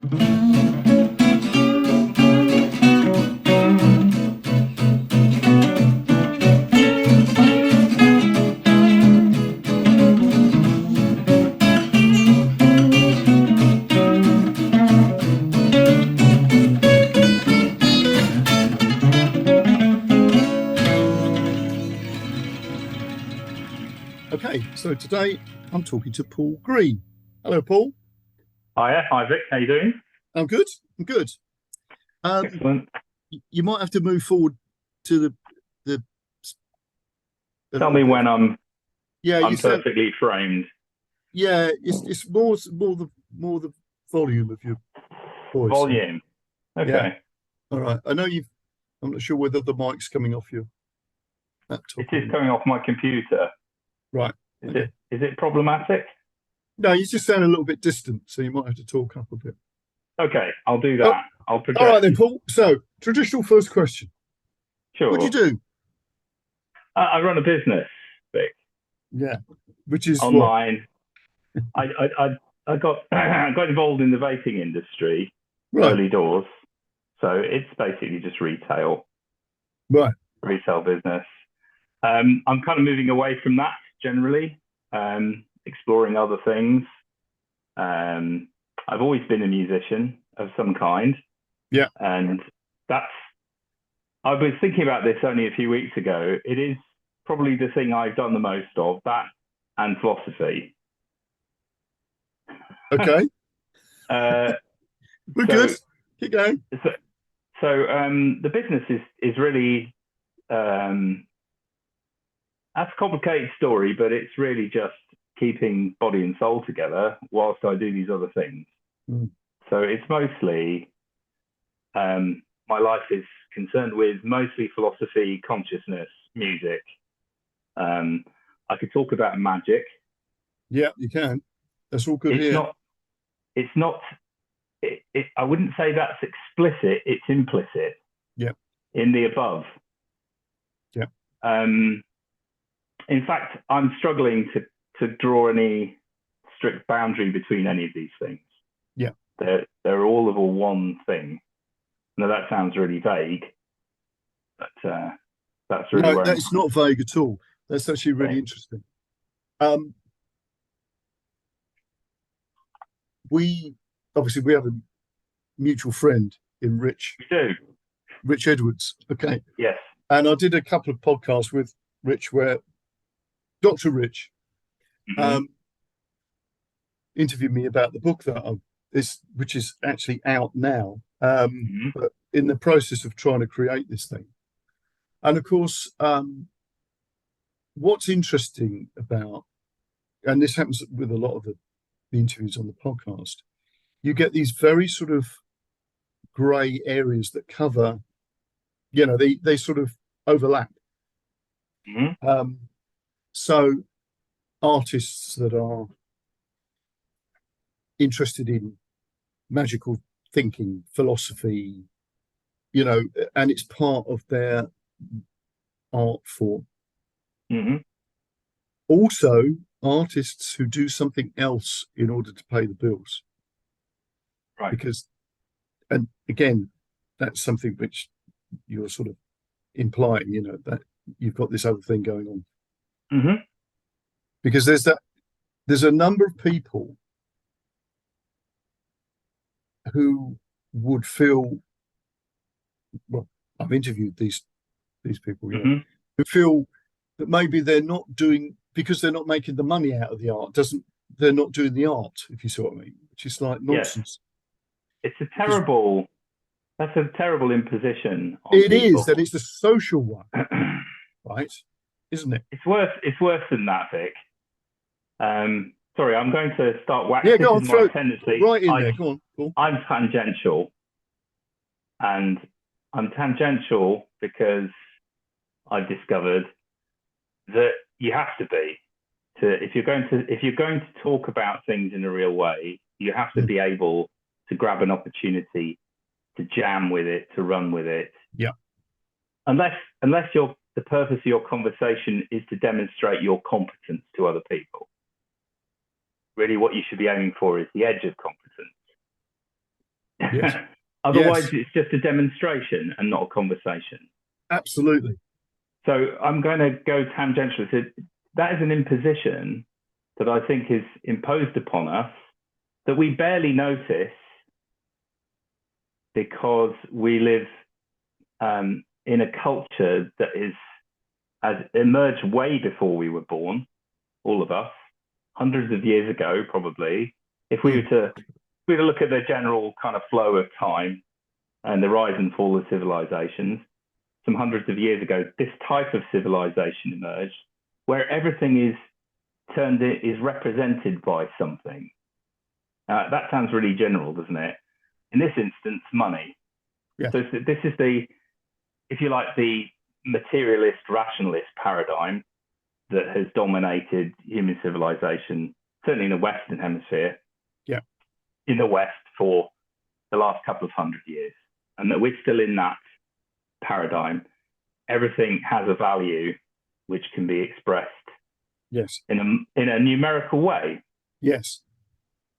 Okay, so today I'm talking to Paul Green. Hello, Paul. Hi Vic, how you doing? I'm good. I'm good. Excellent. You might have to move forward to the a Tell little me bit. when I'm Yeah, you said perfectly framed. yeah. It's more the volume of your voice. Volume. Yeah. Okay. All right. I know you've. I'm not sure whether the mic's coming off your laptop. It is coming off my computer. Right. Is Okay. it problematic? No, you just sound a little bit distant, so you might have to talk up a bit. Okay, I'll do Oh, that. I'll all progress. right then, Paul. So, traditional first question. What do Sure. you do? I run a business, Vic, Yeah. Which is what? online. I got I got involved in the vaping industry Right. early doors. So it's basically just retail Right. business. I'm kind of moving away from that generally, exploring other things. I've always been a musician of some kind. Yeah. And I was thinking about this only a few weeks ago. It is probably the thing I've done the most of, that and philosophy. Okay. Uh, We're so, good. Keep going. so the business is really, that's a complicated story, but it's really just keeping body and soul together whilst I do these other things. Mm. So it's mostly, my life is concerned with mostly philosophy, consciousness, music. I could talk about magic. Yeah, you can. That's all good It's here. not, I wouldn't say that's explicit, it's implicit. Yeah. In the above. Yeah. In fact, I'm struggling to draw any strict boundary between any of these things. Yeah. They're all of a one thing. Now that sounds really vague, but that's really where that's not vague at all. That's actually really interesting. We have a mutual friend in Rich. We do. Rich Edwards. Okay. Yes. And I did a couple of podcasts with Rich where Dr. Rich interviewed me about the book which is actually out now, but in the process of trying to create this thing. And of course, what's interesting about, and this happens with a lot of the interviews on the podcast, you get these very sort of grey areas that cover, they sort of overlap. So artists that are interested in magical thinking, philosophy, and it's part of their art form. Also, artists who do something else in order to pay the bills. Right. Because, and again, that's something which you're sort of implying, that you've got this other thing going on. Because there's a number of people who would feel, well, I've interviewed these people, who feel that maybe they're not doing, because they're not making the money out of the art, they're not doing the art, if you see what I mean, which is like nonsense. Yes. That's a terrible imposition on it people. Is that it's the social one, right? Isn't it? It's worse than that, Vic. Sorry, I'm going to start waxing. Yeah, go on, throw it tendency. Right in there. Go on. I'm tangential, and I'm tangential because I've discovered that you have to be if you're going to talk about things in a real way, you have to be able to grab an opportunity to jam with it, to run with it. Yeah. Unless the purpose of your conversation is to demonstrate your competence to other people. Really, what you should be aiming for is the edge of competence. Yes. Otherwise, Yes. it's just a demonstration and not a conversation. Absolutely. So I'm going to go tangential. So that is an imposition that I think is imposed upon us that we barely notice because we live in a culture that has emerged way before we were born, all of us, hundreds of years ago, probably. If we were to look at the general kind of flow of time and the rise and fall of civilizations, some hundreds of years ago, this type of civilization emerged where everything is represented by something. That sounds really general, doesn't it? In this instance, money. Yeah. So this is the, if you like, the materialist, rationalist paradigm that has dominated human civilization, certainly in the Western Hemisphere. Yeah. In the West for the last couple of hundred years, and that we're still in that paradigm. Everything has a value which can be expressed Yes. in a numerical way. Yes.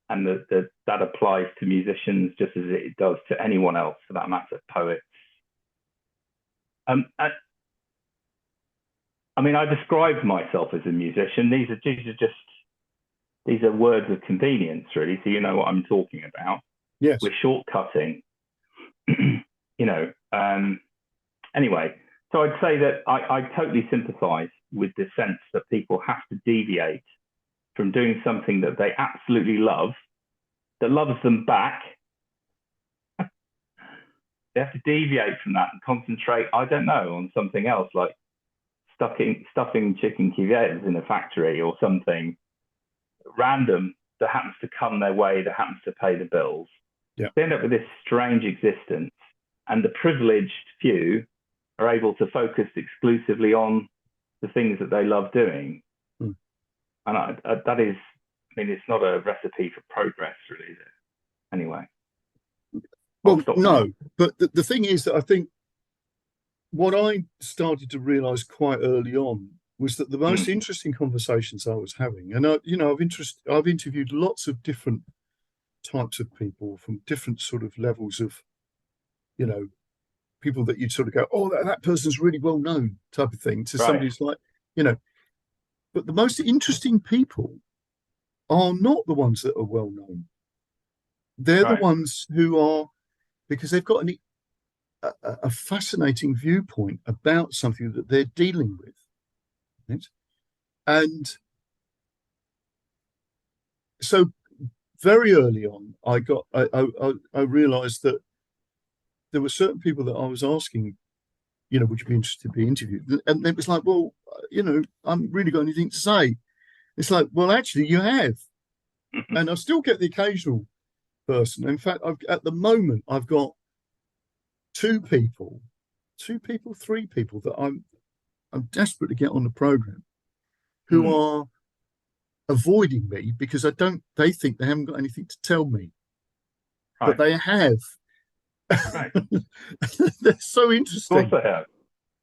And that applies to musicians just as it does to anyone else, for that matter, poets. I mean, I describe myself as a musician. These are words of convenience, really. So you know what I'm talking about. Yes. We're shortcutting, Anyway, so I'd say that I totally sympathise with the sense that people have to deviate from doing something that they absolutely love, that loves them back. They have to deviate from that and concentrate, I don't know, on something else, like stuffing chicken cuvettes in a factory or something random that happens to come their way, that happens to pay the bills. Yeah. They end up with this strange existence, and the privileged few are able to focus exclusively on the things that they love doing. And that is, I mean, it's not a recipe for progress, really, is it? Anyway. Well, no, but the thing is that I think what I started to realize quite early on was that the most interesting conversations I was having, and I've interviewed lots of different types of people from different sort of levels of, people that you'd sort of go, oh, that person's really well known type of thing, to somebody who's like, but the most interesting people are not the ones that are well known. They're the ones who are, because they've got a fascinating viewpoint about something that they're dealing with. Right? And so very early on, I realized that there were certain people that I was asking, would you be interested to be interviewed? And it was like, well, I haven't really got anything to say. It's like, well, actually, you have. And I still get the occasional person. In fact, at the moment, I've got three people that I'm desperate to get on the program, who are avoiding me because they think they haven't got anything to tell me, but they have. They're so interesting. Of course they have.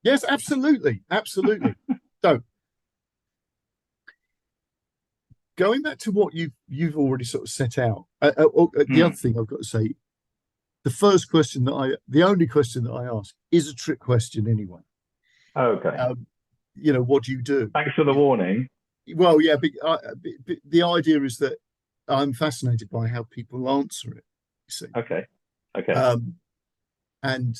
Yes, absolutely. So going back to what you've already sort of set out, the other thing I've got to say, the only question that I ask is a trick question anyway. Okay. What do you do? Thanks for the warning. Well, yeah, the idea is that I'm fascinated by how people answer it. You see. Okay. And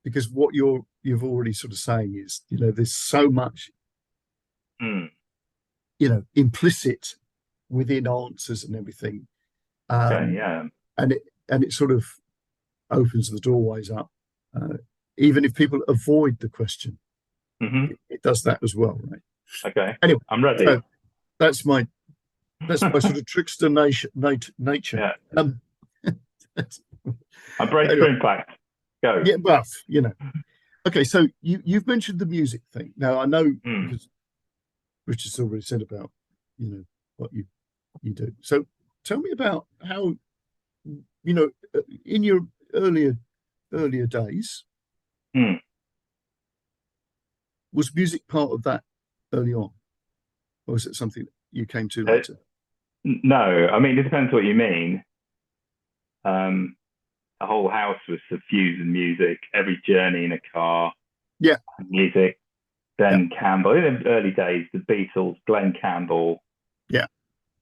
because what you've already sort of saying is, there's so much, implicit within answers and everything. And it sort of opens the doorways up, even if people avoid the question. It does that as well, right? Okay. Anyway, I'm ready. So that's my sort of trickster nature. Yeah. I brace anyway. for impact. Go. Yeah, well, Okay, so you've mentioned the music thing. Now I know because Richard's already said about what you do. So tell me about how in your earlier days, was music part of that early on, or was it something that you came to later? No, I mean, it depends what you mean. the whole house was suffused with music. Every journey in a car, Yeah. music. Then Campbell, in the early days, the Beatles, Glenn Campbell. Yeah.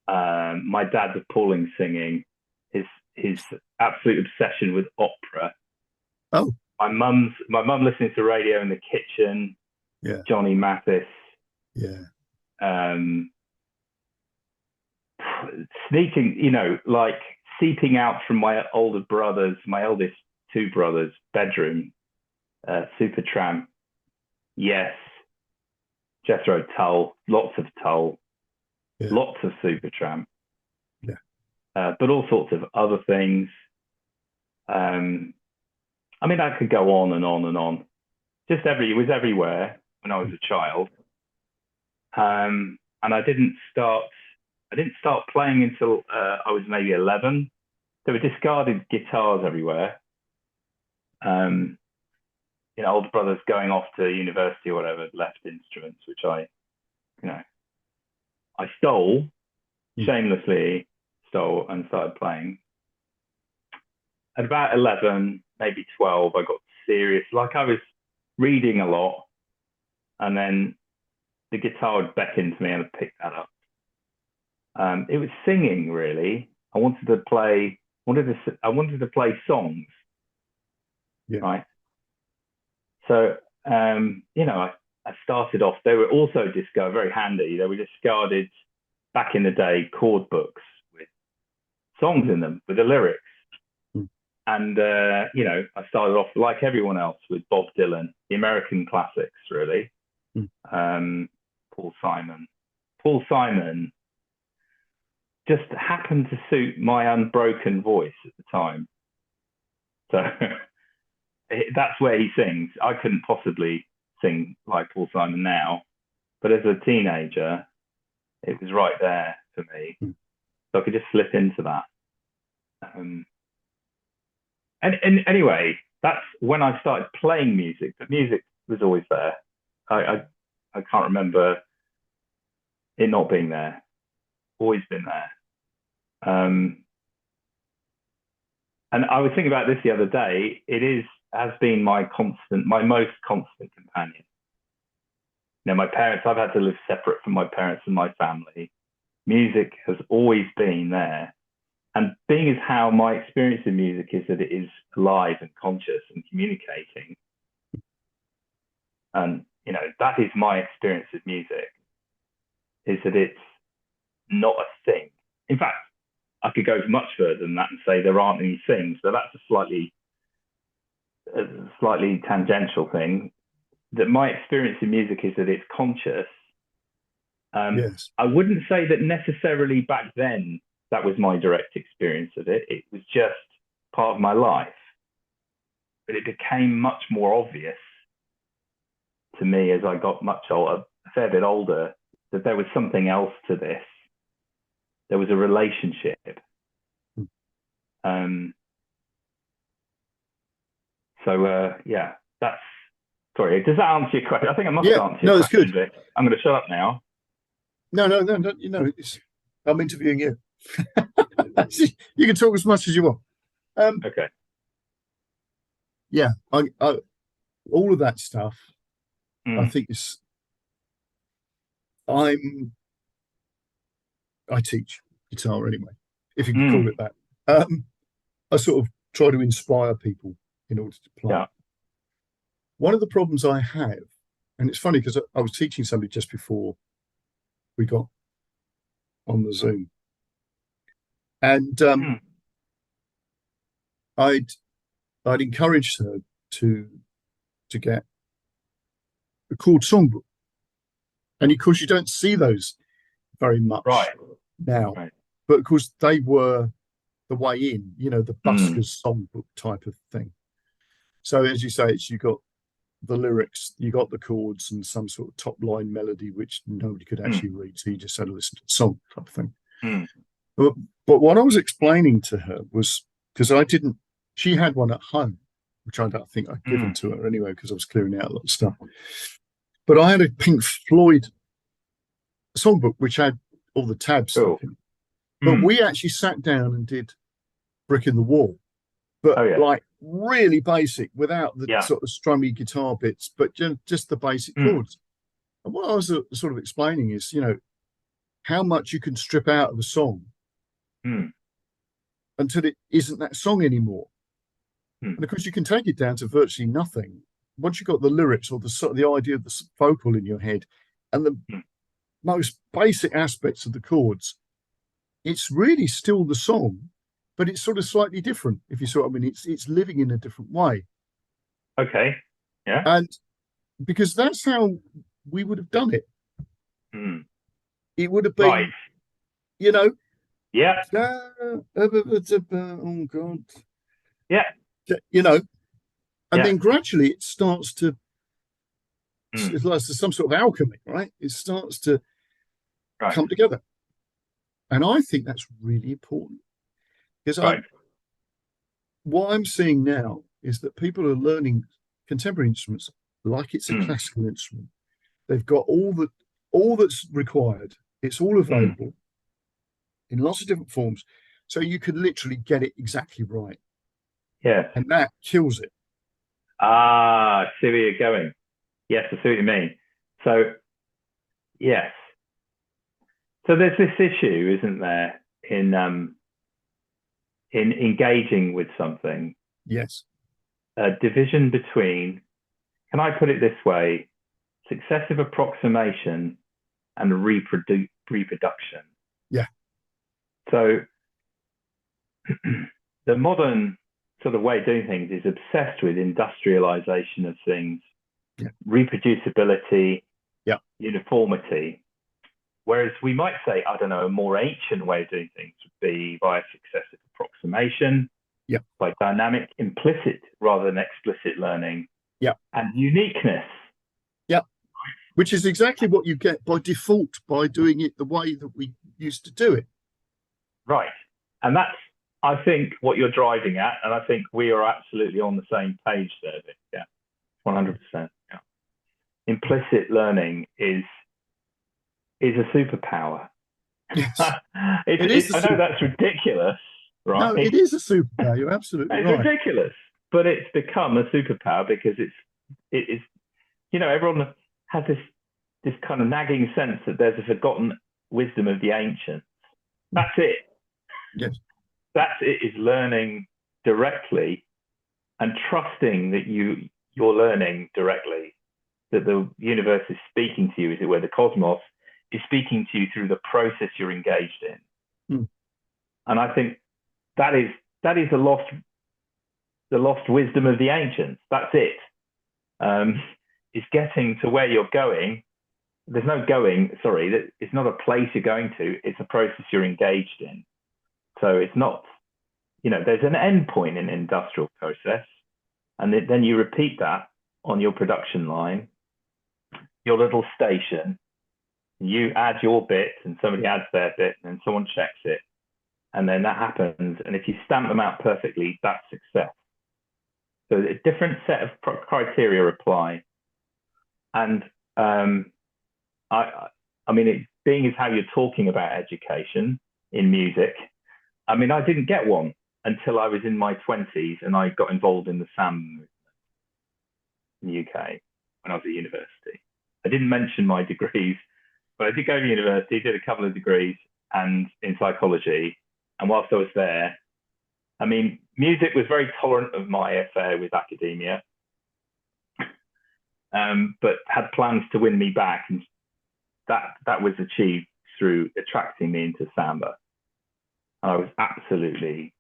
My dad's appalling singing. His absolute obsession with opera. Oh. My mum listening to radio in the kitchen. Yeah. Johnny Mathis. Yeah. Sneaking, like seeping out from my eldest two brothers' bedroom. Supertramp. Yes. Jethro Tull. Lots of Tull. Yeah. Lots of Supertramp. Yeah. But all sorts of other things. I mean, I could go on and on and on. It was everywhere when I was a child. And I didn't start playing until I was maybe 11. There were discarded guitars everywhere. Older brothers going off to university or whatever left instruments, which I stole, shamelessly stole, and started playing. At about 11, maybe 12, I got serious. Like I was reading a lot, and then the guitar would beckon to me, and I picked that up. It was singing, really. I wanted to play songs, right? So, I started off. They were also very handy. They were discarded back in the day chord books with songs in them with the lyrics. And, I started off like everyone else with Bob Dylan, the American classics, really. Paul Simon. Paul Simon just happened to suit my unbroken voice at the time. So that's where he sings. I couldn't possibly sing like Paul Simon now, but as a teenager, it was right there for me. So I could just slip into that. And anyway, that's when I started playing music. But music was always there. I can't remember it not being there. Always been there. And I was thinking about this the other day. It has been my most constant companion. My parents, I've had to live separate from my parents and my family. Music has always been there. And being as how my experience in music is that it is alive and conscious and communicating. And, that is my experience of music, is that it's not a thing. In fact, I could go much further than that and say there aren't any things, but that's a slightly tangential thing. That my experience in music is that it's conscious. Yes. I wouldn't say that necessarily back then that was my direct experience of it. It was just part of my life. But it became much more obvious to me as I got a fair bit older, that there was something else to this. There was a relationship. That's, sorry, does that answer your question? I think I must answer your question, good. Vic. I'm going to shut up now. No, I'm interviewing you. You can talk as much as you want. Okay. Yeah, I all of that stuff. I think I teach guitar anyway, if you can call it that. I sort of try to inspire people in order to play. Yeah. One of the problems I have, and it's funny because I was teaching somebody just before we got on the Zoom, and I'd encouraged her to get a chord songbook, and of course you don't see those very much now, but of course they were the way in, the buskers songbook type of thing. So as you say, you got the lyrics, you got the chords and some sort of top line melody which nobody could actually read, so you just had to listen to the song type of thing. But what I was explaining to her was, because she had one at home, which I don't think I'd given to her anyway because I was clearing out a lot of stuff. But I had a Pink Floyd songbook which had all the tabs in it. But we actually sat down and did Brick in the Wall. but Oh yeah. like really basic without the Yeah. sort of strummy guitar bits, but just the basic chords. And what I was sort of explaining is, how much you can strip out of a song until it isn't that song anymore. And of course, you can take it down to virtually nothing once you've got the lyrics or the idea of the vocal in your head and the most basic aspects of the chords. It's really still the song, but it's sort of slightly different. If you saw what I mean, it's living in a different way. Okay. Yeah. And because that's how we would have done it. It would have been, Right. Yeah. Oh God. Yeah. And then gradually it starts to, it's like some sort of alchemy, right? It starts to come together. And I think that's really important because what I'm seeing now is that people are learning contemporary instruments like it's a classical instrument. They've got all that's required. It's all available in lots of different forms. So you can literally get it exactly right. Yeah. And that kills it. I see where you're going. Yes, I see what you mean. So, yes. So there's this issue, isn't there, in engaging with something. Yes. A division between, can I put it this way, successive approximation and reproduction. Yeah. So the modern sort of way of doing things is obsessed with industrialization of things, reproducibility, uniformity. Whereas we might say, I don't know, a more ancient way of doing things would be by successive approximation, by dynamic implicit rather than explicit learning, and uniqueness. Yeah. Which is exactly what you get by default by doing it the way that we used to do it. Right. And that's, I think, what you're driving at. And I think we are absolutely on the same page there, Vic. Yeah. 100%. Yeah. Implicit learning is a superpower. Yes. I know that's ridiculous, right? No, it is a superpower. You're absolutely right. It's ridiculous, but it's become a superpower because it is, everyone has this kind of nagging sense that there's a forgotten wisdom of the ancients. That's it. Yes. That's it, is learning directly and trusting that you're learning directly, that the universe is speaking to you, as it were, the cosmos is speaking to you through the process you're engaged in. And I think that is the lost wisdom of the ancients. That's it. It's getting to where you're going. There's no going, sorry, it's not a place you're going to, it's a process you're engaged in. So it's not, there's an end point in an industrial process, and then you repeat that on your production line, your little station. You add your bit and somebody adds their bit and then someone checks it. And then that happens. And if you stamp them out perfectly, that's success. So a different set of criteria apply. And I mean, being as how you're talking about education in music, I mean, I didn't get one until I was in my 20s and I got involved in the Samba movement in the UK when I was at university. I didn't mention my degrees, but I did go to university, did a couple of degrees and in psychology. And whilst I was there, I mean, music was very tolerant of my affair with academia, but had plans to win me back. And that was achieved through attracting me into Samba. And I was absolutely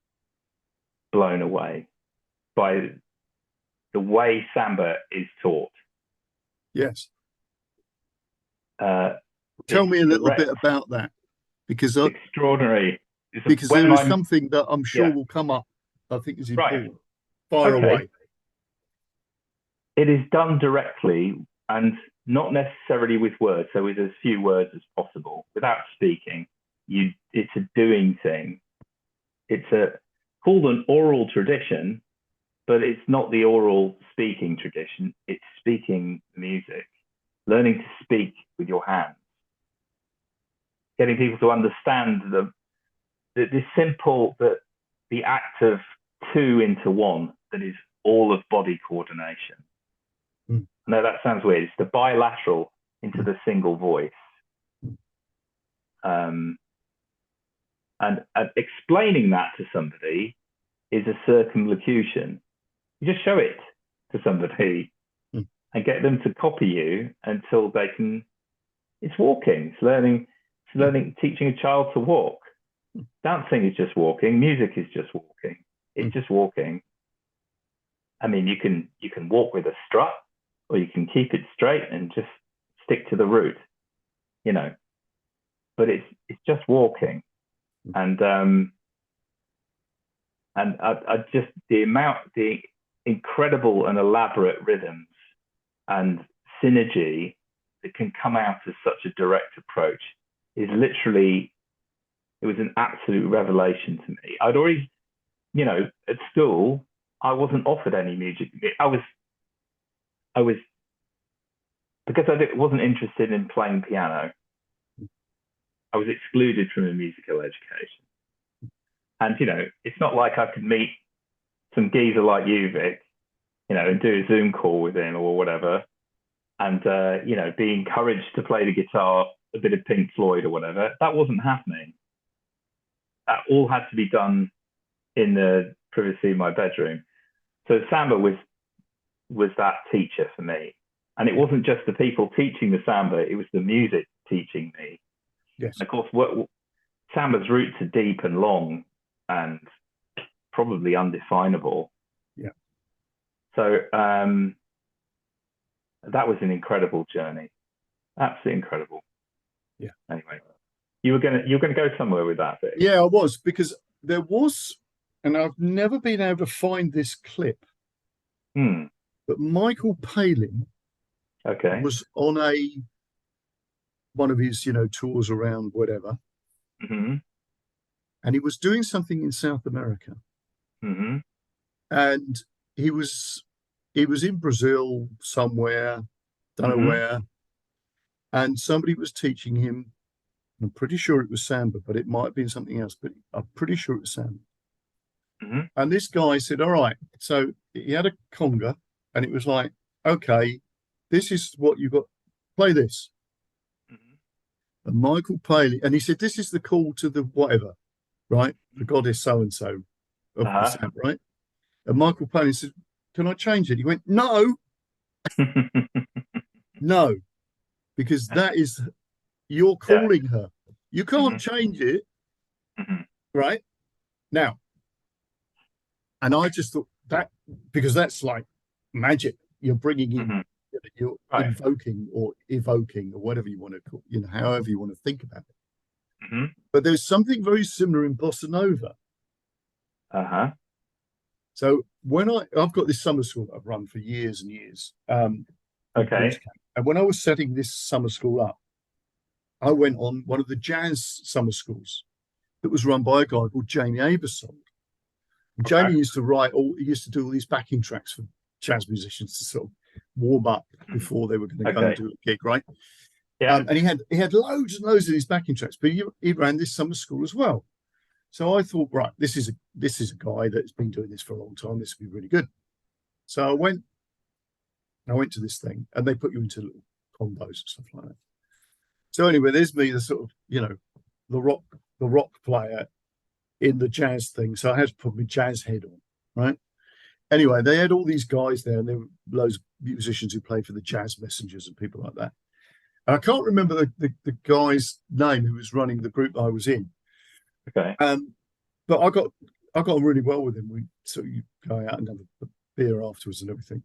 blown away by the way Samba is taught. Yes. Tell me a little bit about that, because extraordinary. Because there is something that I'm sure will come up. I think is important. Fire away. It is done directly and not necessarily with words, so with as few words as possible, without speaking. It's a doing thing. It's called an oral tradition, but it's not the oral speaking tradition. It's speaking music, learning to speak with your hands, getting people to understand the act of two into one that is all of body coordination. Mm. I know that sounds weird. It's the bilateral into the single voice. And explaining that to somebody is a circumlocution. You just show it to somebody and get them to copy you until they can. It's walking. It's learning. It's learning. Teaching a child to walk. Dancing is just walking. Music is just walking. It's just walking. I mean, you can walk with a strut, or you can keep it straight and just stick to the route. You know, but it's just walking, and I just the incredible and elaborate rhythms and synergy that can come out of such a direct approach is literally, it was an absolute revelation to me. I'd already, you know, at school, I wasn't offered any music. I was because I wasn't interested in playing piano. I was excluded from a musical education. And, you know, it's not like I could meet some geezer like you, Vic, you know, and do a Zoom call with him or whatever, and, you know, be encouraged to play the guitar, a bit of Pink Floyd or whatever. That wasn't happening. That all had to be done in the privacy of my bedroom. So Samba was that teacher for me. And it wasn't just the people teaching the Samba, it was the music teaching me. Yes. And of course, Samba's roots are deep and long and probably undefinable. Yeah. So that was an incredible journey. Absolutely incredible. Yeah. Anyway, you were gonna go somewhere with that, Vic. Yeah, I was, because there was, and I've never been able to find this clip, but Michael Palin was on one of his, you know, tours around whatever, and he was doing something in South America, and he was in Brazil somewhere, don't know where, and somebody was teaching him. I'm pretty sure it was Samba, but it might have been something else, but I'm pretty sure it was Samba. And this guy said, all right, so he had a conga, and it was like, okay, this is what you got, play this. And Michael Palin, and he said, this is the call to the whatever, right? The goddess so-and-so of the Samba, right? And Michael Palin said, can I change it? He went, no, no, because that is, you're calling her. You can't change it, right? Now, and I just thought that, because that's like magic. You're bringing in, you're invoking or evoking or whatever you want to call, you know, however you want to think about it. But there's something very similar in bossa nova. So when I've got this summer school that I've run for years and years. And when I was setting this summer school up, I went on one of the jazz summer schools that was run by a guy called Jamie Aebersold. Jamie used to do all these backing tracks for jazz musicians to sort of warm up before they were going to go and do a gig, right? Yeah. And he had loads and loads of these backing tracks, but he ran this summer school as well. So I thought, right, this is a guy that's been doing this for a long time. This would be really good. So I went to this thing, and they put you into little combos and stuff like that. So anyway, there's me, the sort of, you know, the rock player in the jazz thing. So I had to put my jazz head on, right? Anyway, they had all these guys there, and there were loads of musicians who played for the Jazz Messengers and people like that. And I can't remember the guy's name who was running the group I was in. But I got on really well with him. We sort of go out and have a beer afterwards and everything.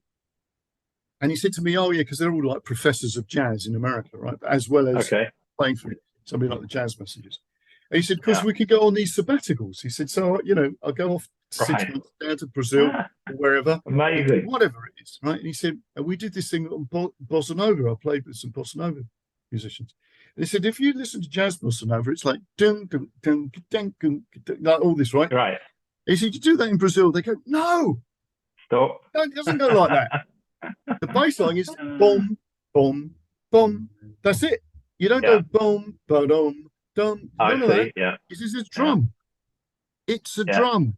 And he said to me, "Oh yeah, because they're all like professors of jazz in America, right? As well as playing for somebody like the Jazz Messengers." And he said, "Because we could go on these sabbaticals." He said, "So you know, I'll go off 6 months down to Brazil or wherever, amazing, whatever it is, right?" And he said, "And we did this thing on bossa nova. I played with some bossa nova musicians." And he said, "If you listen to jazz bossa nova, it's like dun dun dun dun dun, like all this, right?" Right. He said, "You do that in Brazil, they go, no, stop. No, it doesn't go like that. The bass line is boom, boom, boom. That's it. You don't go boom, ba-dum, dum. None of that. Yeah. This is a drum. It's a drum.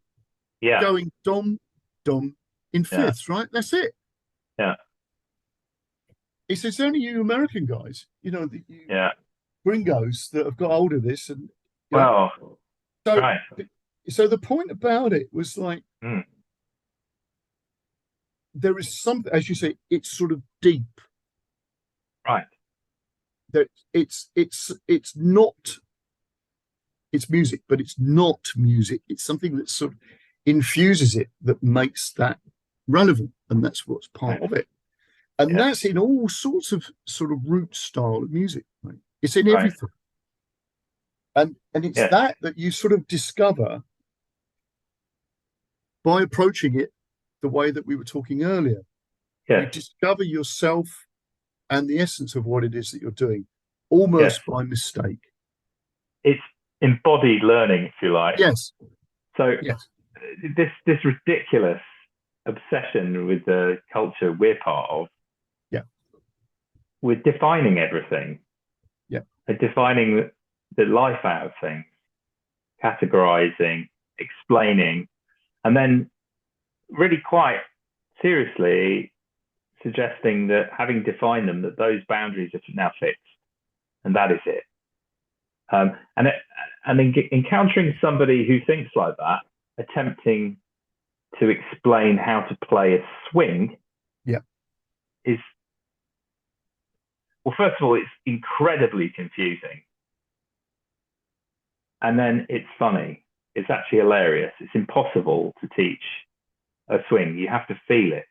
going dom, dom in fifths, right? That's it. Yeah. It's only you American guys, you gringos that have got hold of this. And Well, so, right. so the point about it was like, there is something, as you say, it's sort of deep. Right. That it's not, it's music, but it's not music. It's something that sort of infuses it, that makes that relevant, and that's what's part of it. And that's in all sorts of sort of root style of music. Right? It's in everything. And it's that you sort of discover by approaching it the way that we were talking earlier. You discover yourself and the essence of what it is that you're doing, almost by mistake. It's embodied learning, if you like. Yes. So this ridiculous obsession with the culture we're part of, we're defining everything. And defining the life out of things, categorizing, explaining, and then really quite seriously suggesting that having defined them, that those boundaries are now fixed, and that is it. And encountering somebody who thinks like that, attempting to explain how to play a swing, is, well, first of all, it's incredibly confusing. And then it's funny. It's actually hilarious. It's impossible to teach a swing. You have to feel it,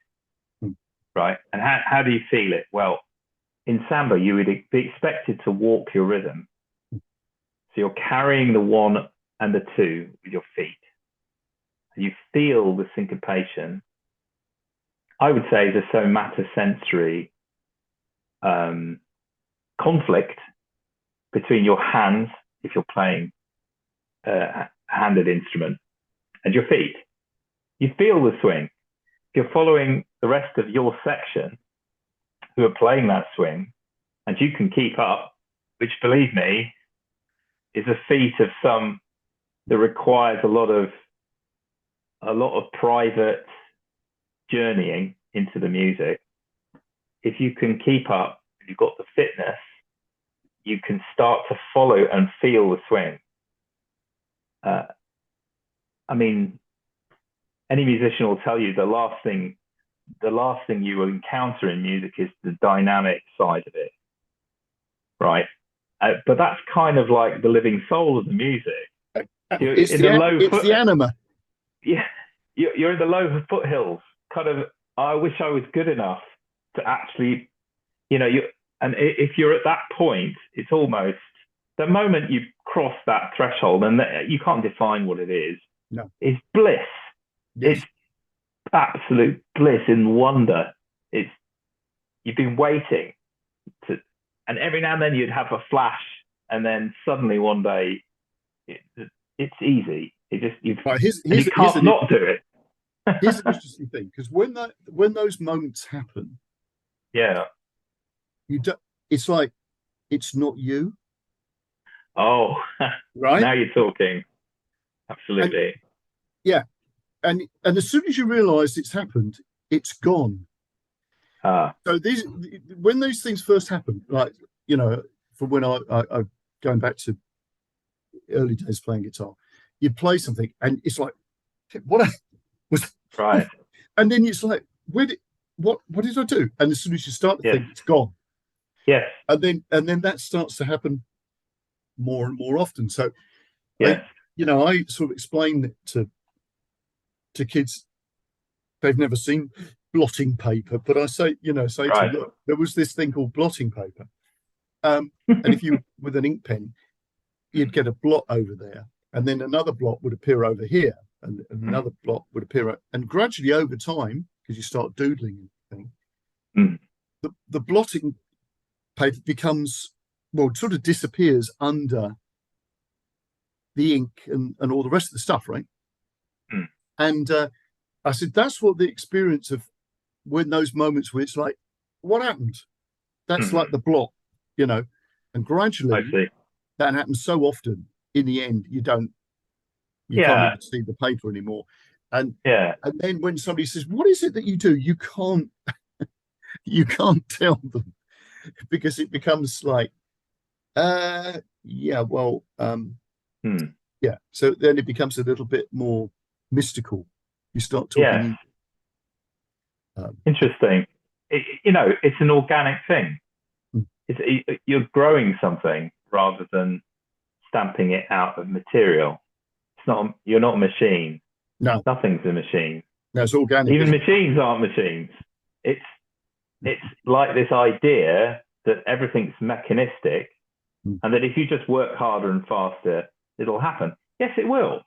right? And how do you feel it? Well, in Samba, you would be expected to walk your rhythm. So you're carrying the 1 and the 2 with your feet. You feel the syncopation. I would say is a somatosensory conflict between your hands, if you're playing a handed instrument, and your feet. You feel the swing. If you're following the rest of your section who are playing that swing, and you can keep up, which, believe me, is a feat of some that requires a lot of private journeying into the music. If you can keep up, if you've got the fitness, you can start to follow and feel the swing. I mean, any musician will tell you the last thing you will encounter in music is the dynamic side of it, right? But that's kind of like the living soul of the music. It's the anima. Yeah, you're in the low foothills. Kind of, I wish I was good enough to actually, and if you're at that point, it's almost the moment you cross that threshold, and you can't define what it is. No, it's bliss. Yes. It's absolute bliss and wonder. You've been waiting to, and every now and then you'd have a flash, and then suddenly one day it's easy. It just you can't not do it. Here's an interesting thing, because when those moments happen, it's like it's not you. Oh, right. Now you're talking. Absolutely. And as soon as you realise it's happened, it's gone. So when those things first happen, like from when I going back to early days playing guitar, you play something and it's like, what was right? And then it's like, what did I do? And as soon as you start to think, it's gone. Yes. And then that starts to happen more and more often. So I sort of explain it to kids. They've never seen blotting paper, but I say to them, look, there was this thing called blotting paper. And if you, with an ink pen, you'd get a blot over there, and then another blot would appear over here, and another blot would appear, and gradually over time, because you start doodling and things, the blotting paper becomes, it sort of disappears under the ink and all the rest of the stuff, right? And I said, that's what the experience of when those moments where it's like, what happened? That's like the blot, and gradually that happens so often. In the end, you can't even see the paper anymore. And Yeah. and then when somebody says, "What is it that you do?" You can't tell them because it becomes like, yeah, well, yeah. So then it becomes a little bit more mystical. You start Yes. talking. Interesting. It's an organic thing. Mm. You're growing something rather than stamping it out of material. You're not a machine. No, Nothing's a machine. no, it's organic. Even machines aren't machines. It's like this idea that everything's mechanistic, and that if you just work harder and faster, it'll happen. Yes, it will.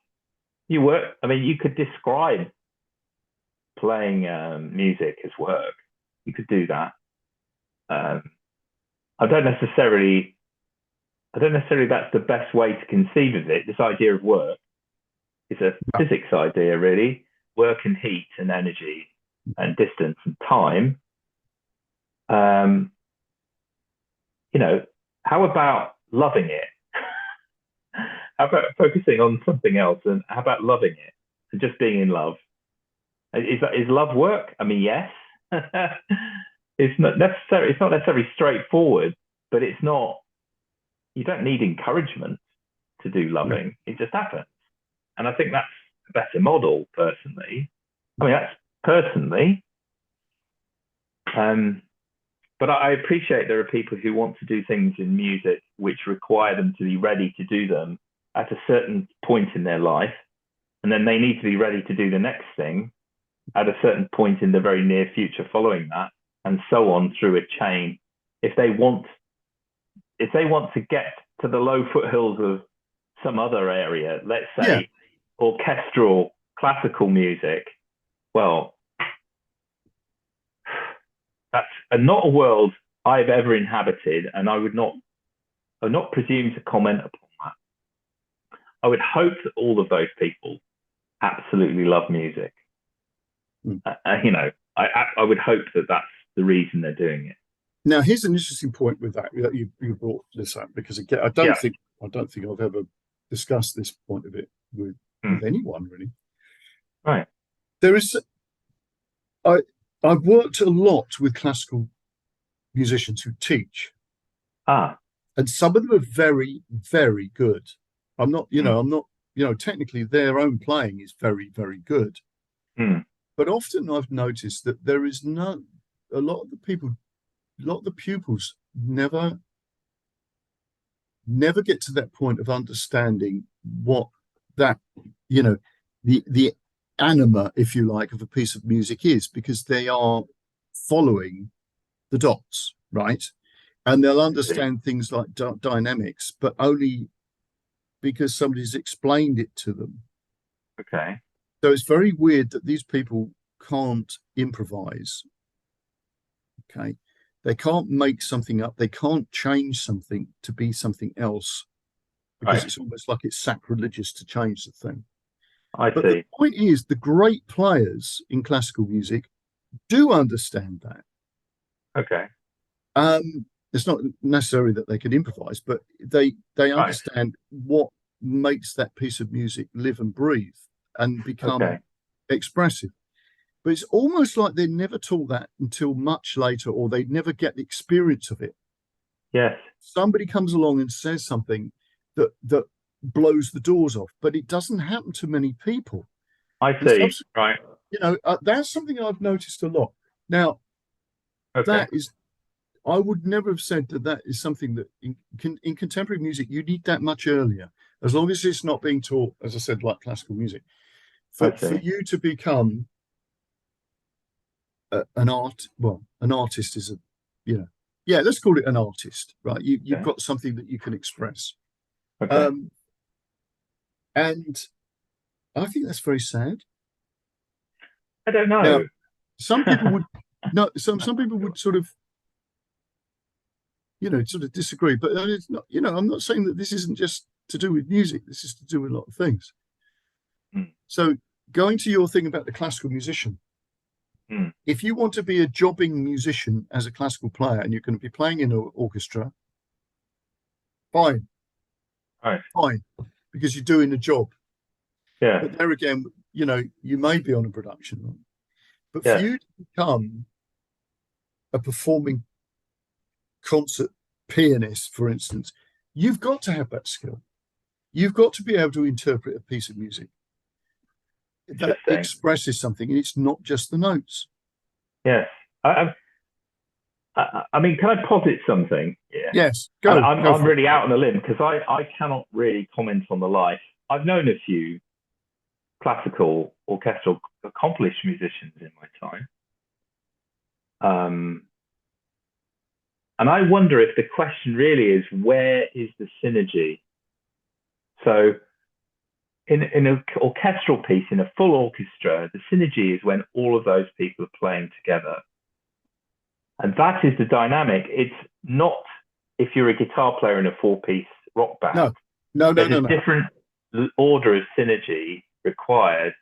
I mean, you could describe playing music as work. You could do that. I don't necessarily that's the best way to conceive of it. This idea of work is a physics idea, really. Work and heat and energy and distance and time. How about loving it? How about focusing on something else, and how about loving it and just being in love? Is love work? I mean, yes. It's not necessarily straightforward, but it's not. You don't need encouragement to do loving. It just happens, and I think that's a better model, personally. I mean, that's personally. But I appreciate there are people who want to do things in music which require them to be ready to do them at a certain point in their life, and then they need to be ready to do the next thing at a certain point in the very near future following that, and so on through a chain. If they want to get to the low foothills of some other area, let's say orchestral classical music, well, that's not a world I've ever inhabited, and I would not presume to comment upon that. I would hope that all of those people absolutely love music. I would hope that that's the reason they're doing it. Now, here's an interesting point with that you brought this up, because again, I don't think I've ever discussed this point of it with anyone, really. Right. There is, I've worked a lot with classical musicians who teach, and some of them are very, very good. I'm not, technically their own playing is very, very good. But often I've noticed that there is a lot of the pupils never get to that point of understanding what that, the anima, if you like, of a piece of music is, because they are following the dots, right? And they'll understand things like dynamics, but only because somebody's explained it to them. Okay. So it's very weird that these people can't improvise. Okay. They can't make something up. They can't change something to be something else, because it's almost like it's sacrilegious to change the thing. But the point is, the great players in classical music do understand that. Okay. It's not necessarily that they can improvise, but they understand what makes that piece of music live and breathe and become expressive. But it's almost like they're never taught that until much later, or they never get the experience of it. Yes. Somebody comes along and says something that blows the doors off, but it doesn't happen to many people. I see. Right. That's something I've noticed a lot. Now, that is, I would never have said that is something that in contemporary music, you need that much earlier, as long as it's not being taught, as I said, like classical music. For you to become an artist is let's call it an artist, right? You've got something that you can express. And I think that's very sad. I don't know. Now, some people would some people would sort of disagree, but it's not, I'm not saying that this isn't just to do with music. This is to do with a lot of things. So going to your thing about the classical musician, if you want to be a jobbing musician as a classical player and you're going to be playing in an orchestra, fine, because you're doing a job. Yeah. But there again, you may be on a production line, but for Yes. you to become a performing concert pianist, for instance, you've got to have that skill. You've got to be able to interpret a piece of music that expresses something, and it's not just the notes. Yes. I mean, can I posit something? Yeah. Yes, go. I'm really out on a limb because I cannot really comment on the life. I've known a few classical orchestral accomplished musicians in my time. And I wonder if the question really is, where is the synergy? So in an orchestral piece, in a full orchestra, the synergy is when all of those people are playing together. And that is the dynamic. It's not if you're a guitar player in a 4-piece rock band. No. There's a different order of synergy required.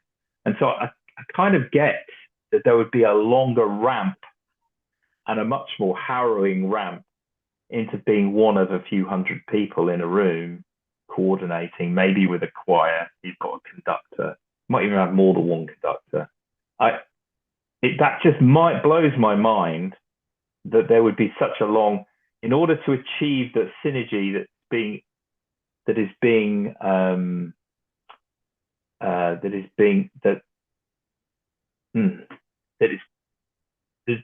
And so I kind of get that there would be a longer ramp and a much more harrowing ramp into being one of a few hundred people in a room coordinating, maybe with a choir. You've got a conductor, might even have more than one conductor. That just blows my mind that there would be such a long, in order to achieve the synergy that is being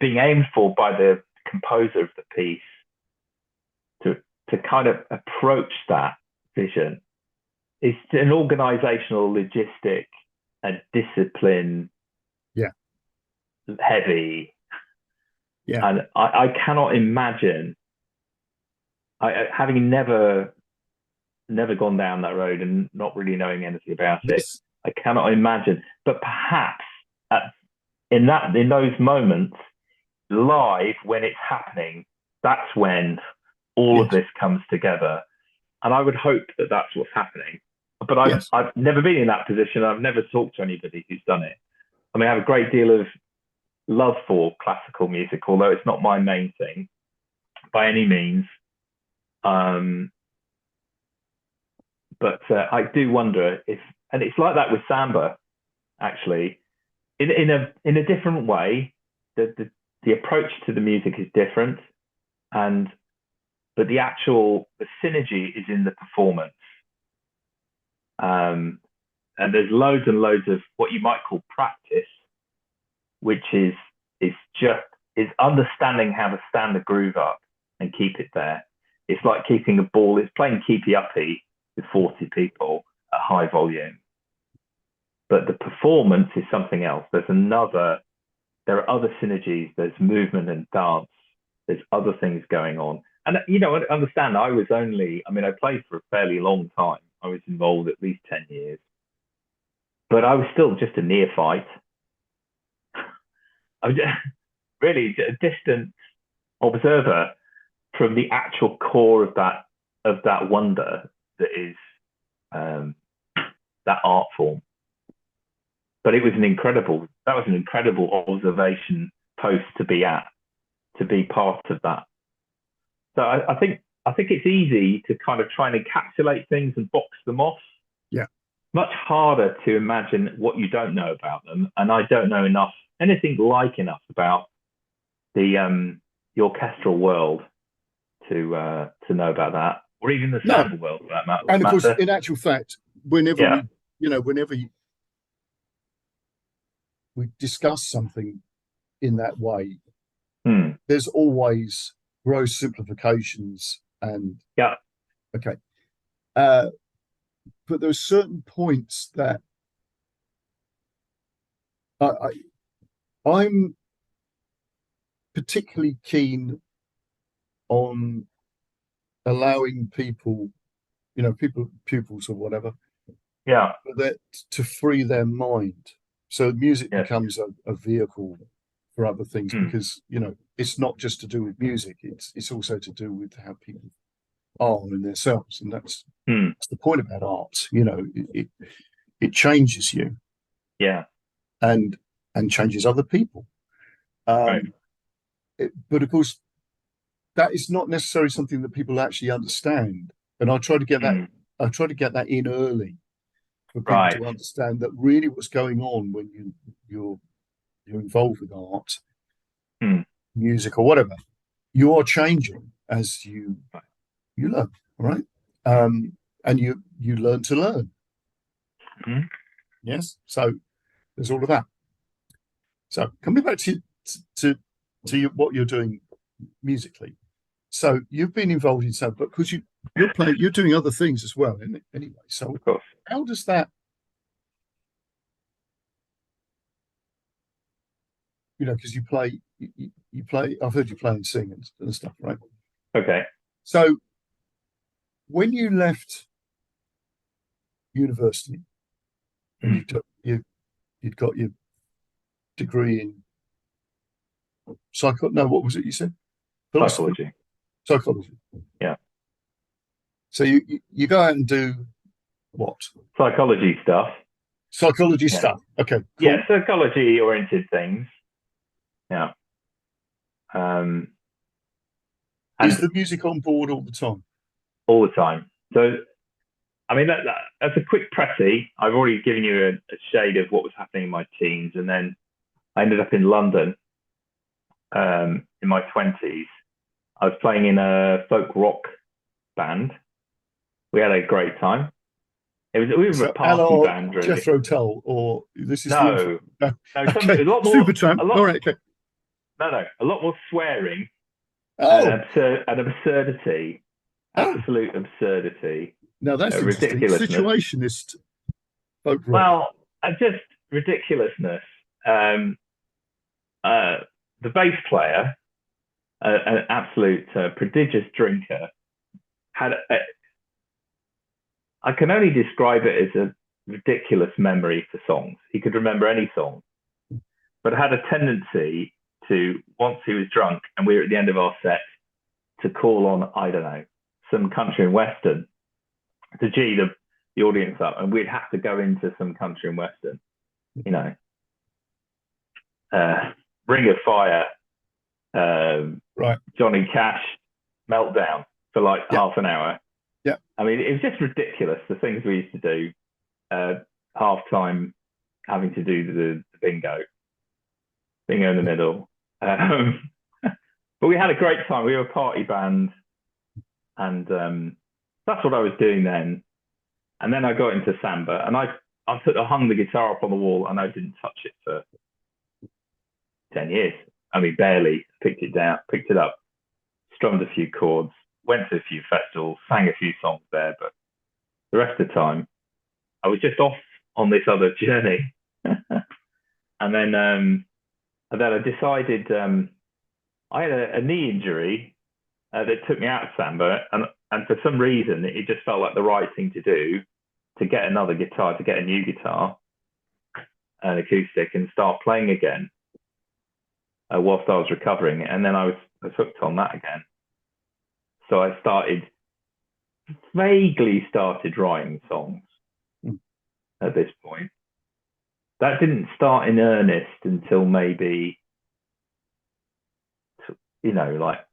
aimed for by the composer of the piece, to kind of approach that vision. It's an organizational, logistic, and discipline heavy. Yeah. And I cannot imagine, having never gone down that road and not really knowing anything about it, I cannot imagine. But perhaps in those moments, live, when it's happening, that's when all of this comes together. And I would hope that that's what's happening. But I've never been in that position. I've never talked to anybody who's done it. I mean, I have a great deal of love for classical music, although it's not my main thing by any means. But I do wonder if, and it's like that with Samba, actually, in a different way. The approach to the music is different, but the synergy is in the performance. And there's loads and loads of what you might call practice, which is understanding how to stand the groove up and keep it there. It's like keeping a ball. It's playing keepy-uppy with 40 people at high volume. But the performance is something else. There are other synergies. There's movement and dance. There's other things going on. And, I understand I played for a fairly long time. I was involved at least 10 years. But I was still just a neophyte. I was really a distant observer from the actual core of that wonder that is that art form. But it was an incredible observation post to be part of that. So I think it's easy to kind of try and encapsulate things and box them off. Yeah. Much harder to imagine what you don't know about them. And I don't know anything enough about the orchestral world to know about that, or even the Samba world for that matter. And of course, in actual fact, whenever we discuss something in that way, there's always gross simplifications and but there's certain points that I'm particularly keen on allowing people, pupils or whatever, that to free their mind. So music becomes a vehicle for other things, because it's not just to do with music; it's also to do with how people are in themselves, and that's the point about art. It changes you, and changes other people. But of course, that is not necessarily something that people actually understand, and I try to get that. I try to get that in early, for people Right. to understand that really what's going on when you're involved with art, music or whatever, you are changing as you learn, all right? And you learn to learn. Yes. So there's all of that. So coming back to what you're doing musically. So you've been involved in some, but because you're doing other things as well, isn't it? Anyway. So Of course. how does that, because you play, I've heard you play and sing and stuff, right? Okay. So when you left university and you'd got your degree in no, what was it you said? Psychology. Psychology. Yeah. So you go out and do what? Psychology stuff. Psychology stuff. Okay. Cool. Yeah, psychology oriented things. Yeah. Is the music on board all the time? All the time. So, I mean, that's a quick pressy. I've already given you a shade of what was happening in my teens, and then I ended up in London in my 20s. I was playing in a folk rock band. We had a great time. We were a party band, really. Jethro Tull, or this is no, okay. a lot more Supertramp. All right, okay. No, a lot more swearing. Oh, and absurdity, absolute absurdity. Now that's interesting. Situationist folk rock. Well, just ridiculousness. The bass player, an absolute prodigious drinker, I can only describe it as a ridiculous memory for songs. He could remember any song, but had a tendency to, once he was drunk and we were at the end of our set, to call on, I don't know, some country and western to G the audience up, and we'd have to go into some country and western, Ring of Fire, right, Johnny Cash, Meltdown for like half an hour. Yeah. I mean, it was just ridiculous, the things we used to do. Half time having to do the bingo in the middle. But we had a great time. We were a party band, and that's what I was doing then. And then I got into Samba, and I hung the guitar up on the wall, and I didn't touch it for 10 years. I mean, barely. Picked it up, strummed a few chords, went to a few festivals, sang a few songs there, but the rest of the time, I was just off on this other journey. And then I decided I had a knee injury that took me out of Samba, and for some reason it just felt like the right thing to do, to get another guitar, to get a new guitar, an acoustic, and start playing again whilst I was recovering. And then I was hooked on that again. So I vaguely started writing songs at this point. That didn't start in earnest until maybe, like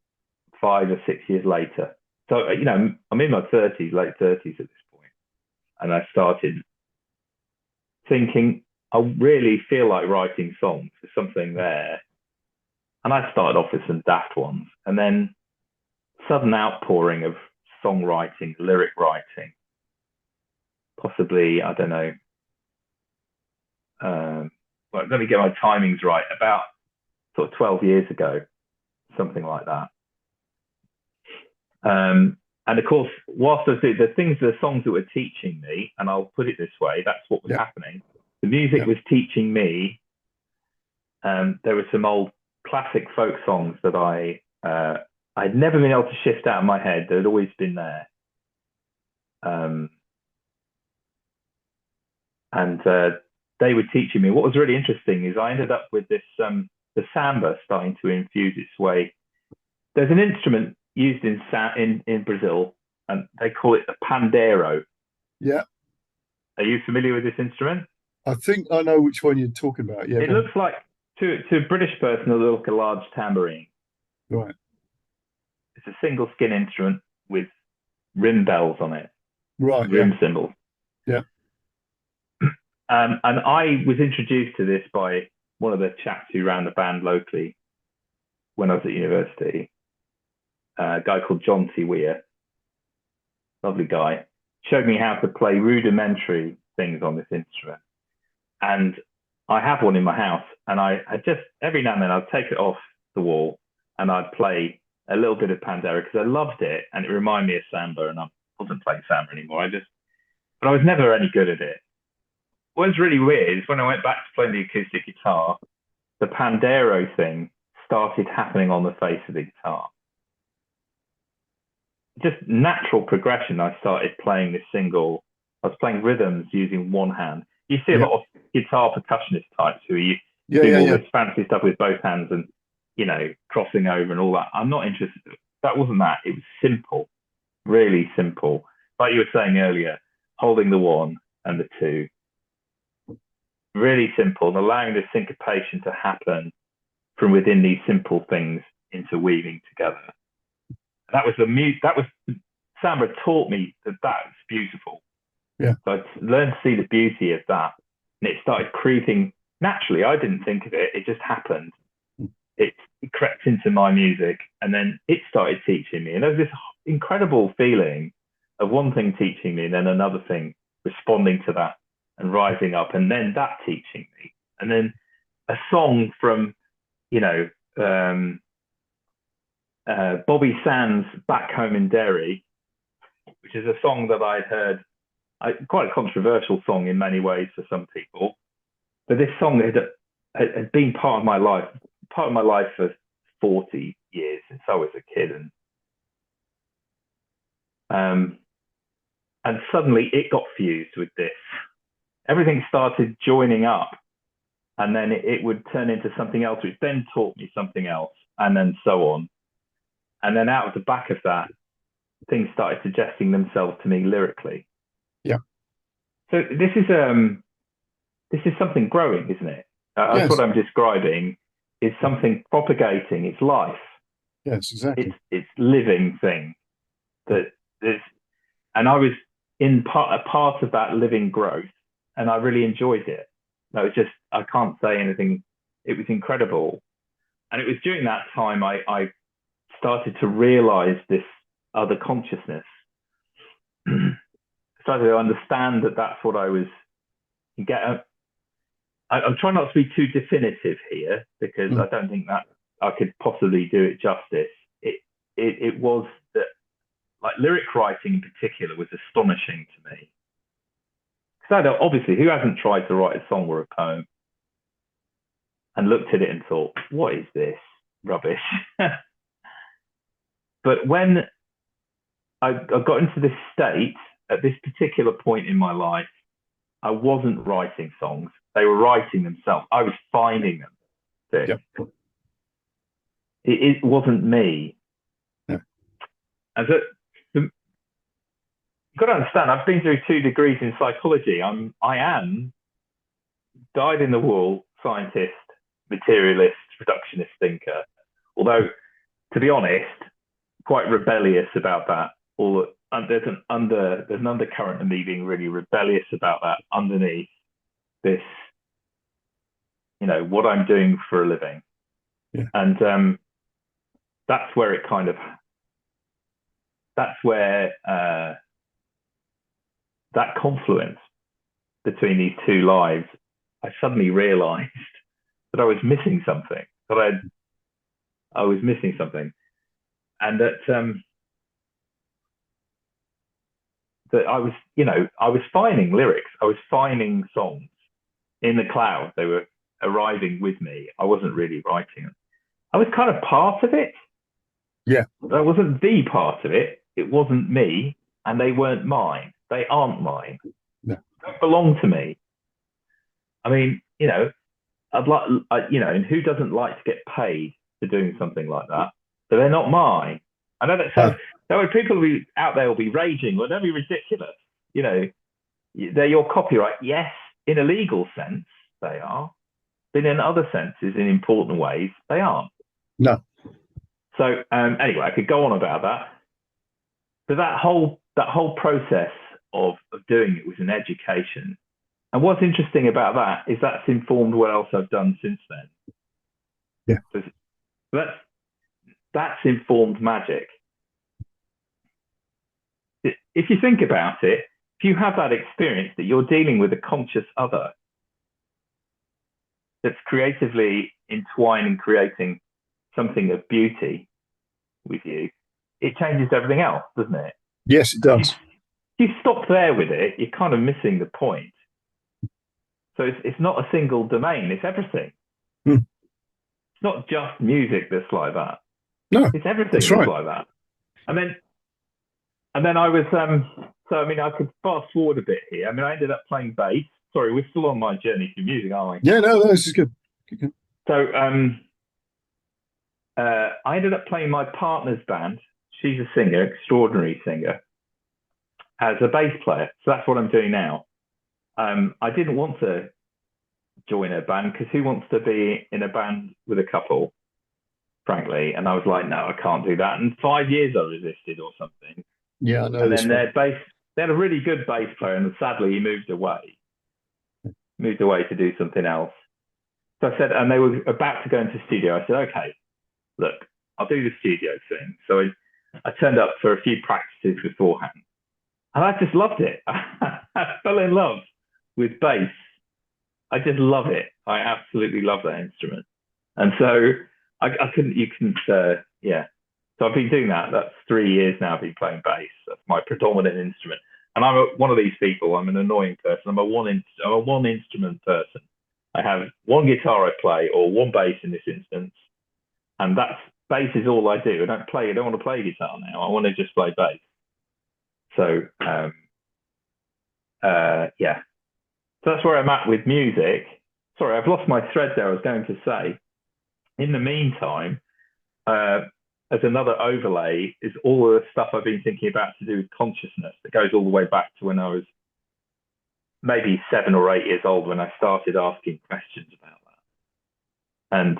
5 or 6 years later. So, I'm in my 30s, late 30s at this point. And I started thinking, I really feel like writing songs. There's something there. And I started off with some daft ones. And then sudden outpouring of songwriting, lyric writing. Possibly, I don't know. Let me get my timings right. About sort of 12 years ago, something like that. And of course, whilst I was doing the songs that were teaching me, and I'll put it this way, that's what was happening. The music was teaching me. There were some old classic folk songs that I'd never been able to shift out of my head. They'd always been there. And they were teaching me. What was really interesting is I ended up with this, the Samba starting to infuse its way. There's an instrument used in Brazil, and they call it the pandeiro. Yeah. Are you familiar with this instrument? I think I know which one you're talking about. Yeah. It looks like, to a British person, it looks like a large tambourine. Right. It's a single skin instrument with rim bells on it. Right. Rim cymbals. Yeah. And I was introduced to this by one of the chaps who ran the band locally when I was at university, a guy called John T. Weir, lovely guy, showed me how to play rudimentary things on this instrument. And I have one in my house, and I just, every now and then I'd take it off the wall and I'd play a little bit of Pandera because I loved it and it reminded me of Samba, and I wasn't playing Samba anymore. But I was never any good at it. What was really weird is when I went back to playing the acoustic guitar, the Pandero thing started happening on the face of the guitar. Just natural progression. I started playing this single. I was playing rhythms using one hand. You see a lot of guitar percussionist types who are doing all this fancy stuff with both hands and, crossing over and all that. I'm not interested. That wasn't that. It was simple, really simple. Like you were saying earlier, holding the one and the two. Really simple, and allowing the syncopation to happen from within these simple things into weaving together. That was Samba taught me that that's beautiful. Yeah. So I learned to see the beauty of that, and it started creeping naturally. I didn't think of it; it just happened. It crept into my music, and then it started teaching me. And there was this incredible feeling of one thing teaching me, and then another thing responding to that and rising up, and then that teaching me, and then a song from, Bobby Sands' "Back Home in Derry," which is a song that I'd heard, quite a controversial song in many ways for some people, but this song had been part of my life for 40 years since I was a kid, and suddenly it got fused with this. Everything started joining up, and then it would turn into something else, which then taught me something else, and then so on. And then out of the back of that, things started suggesting themselves to me lyrically. Yeah. So this is something growing, isn't it? That's what I'm describing, is something propagating. It's life. Yes, exactly. It's living thing that is, and I was a part of that living growth, and I really enjoyed it. No, I can't say anything. It was incredible. And it was during that time I started to realize this other consciousness. Started to understand that that's what I was I'm trying not to be too definitive here, because I don't think that I could possibly do it justice. It was that, like, lyric writing in particular was astonishing to me. Because obviously, who hasn't tried to write a song or a poem and looked at it and thought, what is this rubbish? But when I got into this state at this particular point in my life, I wasn't writing songs. They were writing themselves. I was finding them. Yep. It wasn't me. Yeah. And so you've got to understand, I've been through 2 degrees in psychology. I am dyed-in-the-wool scientist, materialist, reductionist thinker. Although, to be honest, quite rebellious about that. There's an undercurrent of me being really rebellious about that underneath this, what I'm doing for a living. Yeah. And that's where that confluence between these 2 lives, I suddenly realized that I was missing something, I was missing something. And that I was finding lyrics, I was finding songs in the cloud. They were arriving with me. I wasn't really writing them. I was kind of part of it. Yeah. But I wasn't the part of it. It wasn't me, and they weren't mine. They aren't mine. No. They don't belong to me. I mean, I'd like, and who doesn't like to get paid for doing something like that? But they're not mine. I know that sounds. There are people out there will be raging. Well, don't be ridiculous. They're your copyright. Yes, in a legal sense, they are. But in other senses, in important ways, they aren't. No. So anyway, I could go on about that. But that whole process of doing it was an education. And what's interesting about that is that's informed what else I've done since then. Yeah. That's informed magic. If you think about it, if you have that experience that you're dealing with a conscious other that's creatively entwined and creating something of beauty with you, it changes everything else, doesn't it? Yes, it does. If you stop there with it, you're kind of missing the point. So it's not a single domain, it's everything. It's not just music that's like that. No, it's everything that's right. like that. And then I was so I mean I could fast forward a bit here. I mean I ended up playing bass. Sorry, we're still on my journey through music, aren't we? Yeah, no, this is good. So I ended up playing my partner's band. She's a singer, extraordinary singer, as a bass player. So that's what I'm doing now. I didn't want to join a band because who wants to be in a band with a couple, frankly? And I was like, no, I can't do that. And 5 years I resisted or something. Yeah, I know. And then they had a really good bass player, and sadly he moved away to do something else. So I said, and they were about to go into the studio. I said, okay, look, I'll do the studio thing. So I turned up for a few practices beforehand, and I just loved it. I fell in love with bass. I just love it. I absolutely love that instrument. And so yeah. So I've been doing that. That's 3 years now I've been playing bass. That's my predominant instrument. And I'm one of these people. I'm an annoying person. I'm a one instrument person. I have one guitar I play, or one bass in this instance, and bass is all I do. I don't want to play guitar now. I want to just play bass. So yeah. So that's where I'm at with music. Sorry, I've lost my thread there. I was going to say, in the meantime, as another overlay is all of the stuff I've been thinking about to do with consciousness that goes all the way back to when I was maybe 7 or 8 years old, when I started asking questions about that. And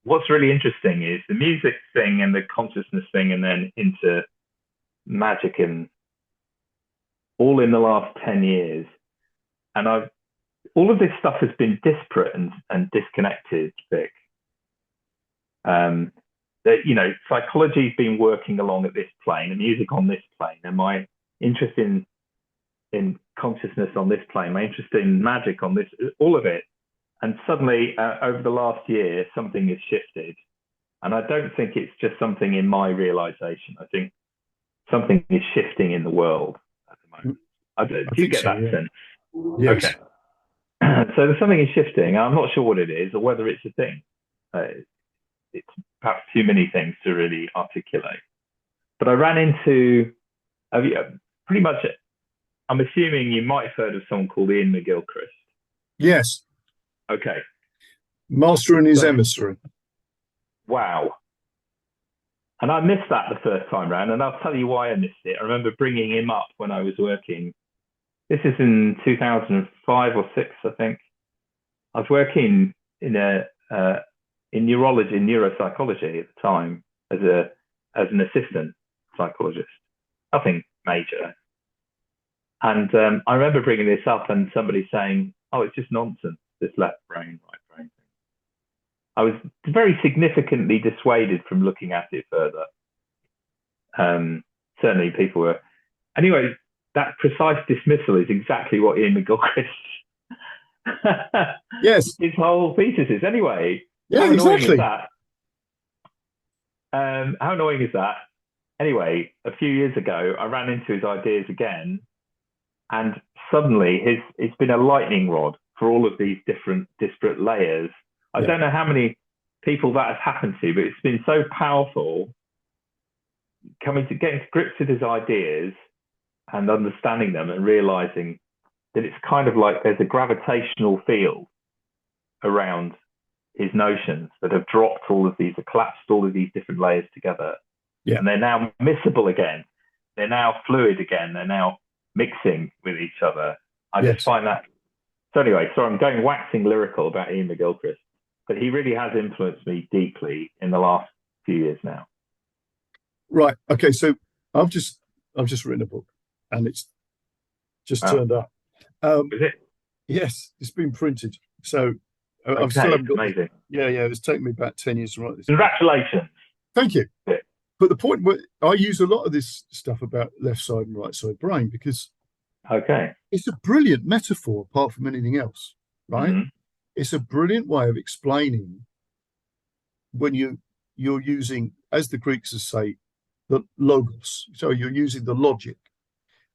what's really interesting is the music thing and the consciousness thing, and then into magic, and all in the last 10 years. And all of this stuff has been disparate and disconnected, Vic. That, psychology's been working along at this plane, and music on this plane, and my interest in consciousness on this plane, my interest in magic on this, all of it. And suddenly, over the last year, something has shifted. And I don't think it's just something in my realization. I think something is shifting in the world at the moment. Do you get that sense? Yes. Okay. So there's something is shifting. I'm not sure what it is or whether it's a thing. It's perhaps too many things to really articulate. But I ran into, pretty much, I'm assuming you might have heard of someone called Ian McGilchrist. Yes. Okay. Master and his emissary. Wow. And I missed that the first time round, and I'll tell you why I missed it. I remember bringing him up when I was working. This is in 2005 or 6, I think. I was working in neurology, in neuropsychology at the time, as an assistant psychologist. Nothing major. And I remember bringing this up, and somebody saying, "Oh, it's just nonsense, this left brain, right brain thing." I was very significantly dissuaded from looking at it further. Certainly people were. Anyway, that precise dismissal is exactly what Ian McGilchrist yes, his whole thesis is. Anyway, yeah, exactly. How annoying is that? Anyway, a few years ago, I ran into his ideas again, and suddenly it's been a lightning rod for all of these different disparate layers. I don't know how many people that has happened to, but it's been so powerful getting to grips with his ideas and understanding them, and realizing that it's kind of like there's a gravitational field around his notions that have dropped collapsed all of these different layers together. And they're now miscible again. They're now fluid again. They're now mixing with each other. I just find that. So anyway, I'm going waxing lyrical about Ian McGilchrist, but he really has influenced me deeply in the last few years now. Right. Okay. So I've just written a book, and it's just turned up. Is it? Yes, it's been printed. So I've still Okay, haven't got. amazing. Yeah, yeah. It's taken me about 10 years to write this. Congratulations. Thank you. Yeah. But the point where I use a lot of this stuff about left side and right side brain because Okay. it's a brilliant metaphor apart from anything else, right? Mhm. It's a brilliant way of explaining when you're using, as the Greeks would say, the logos. So you're using the logic,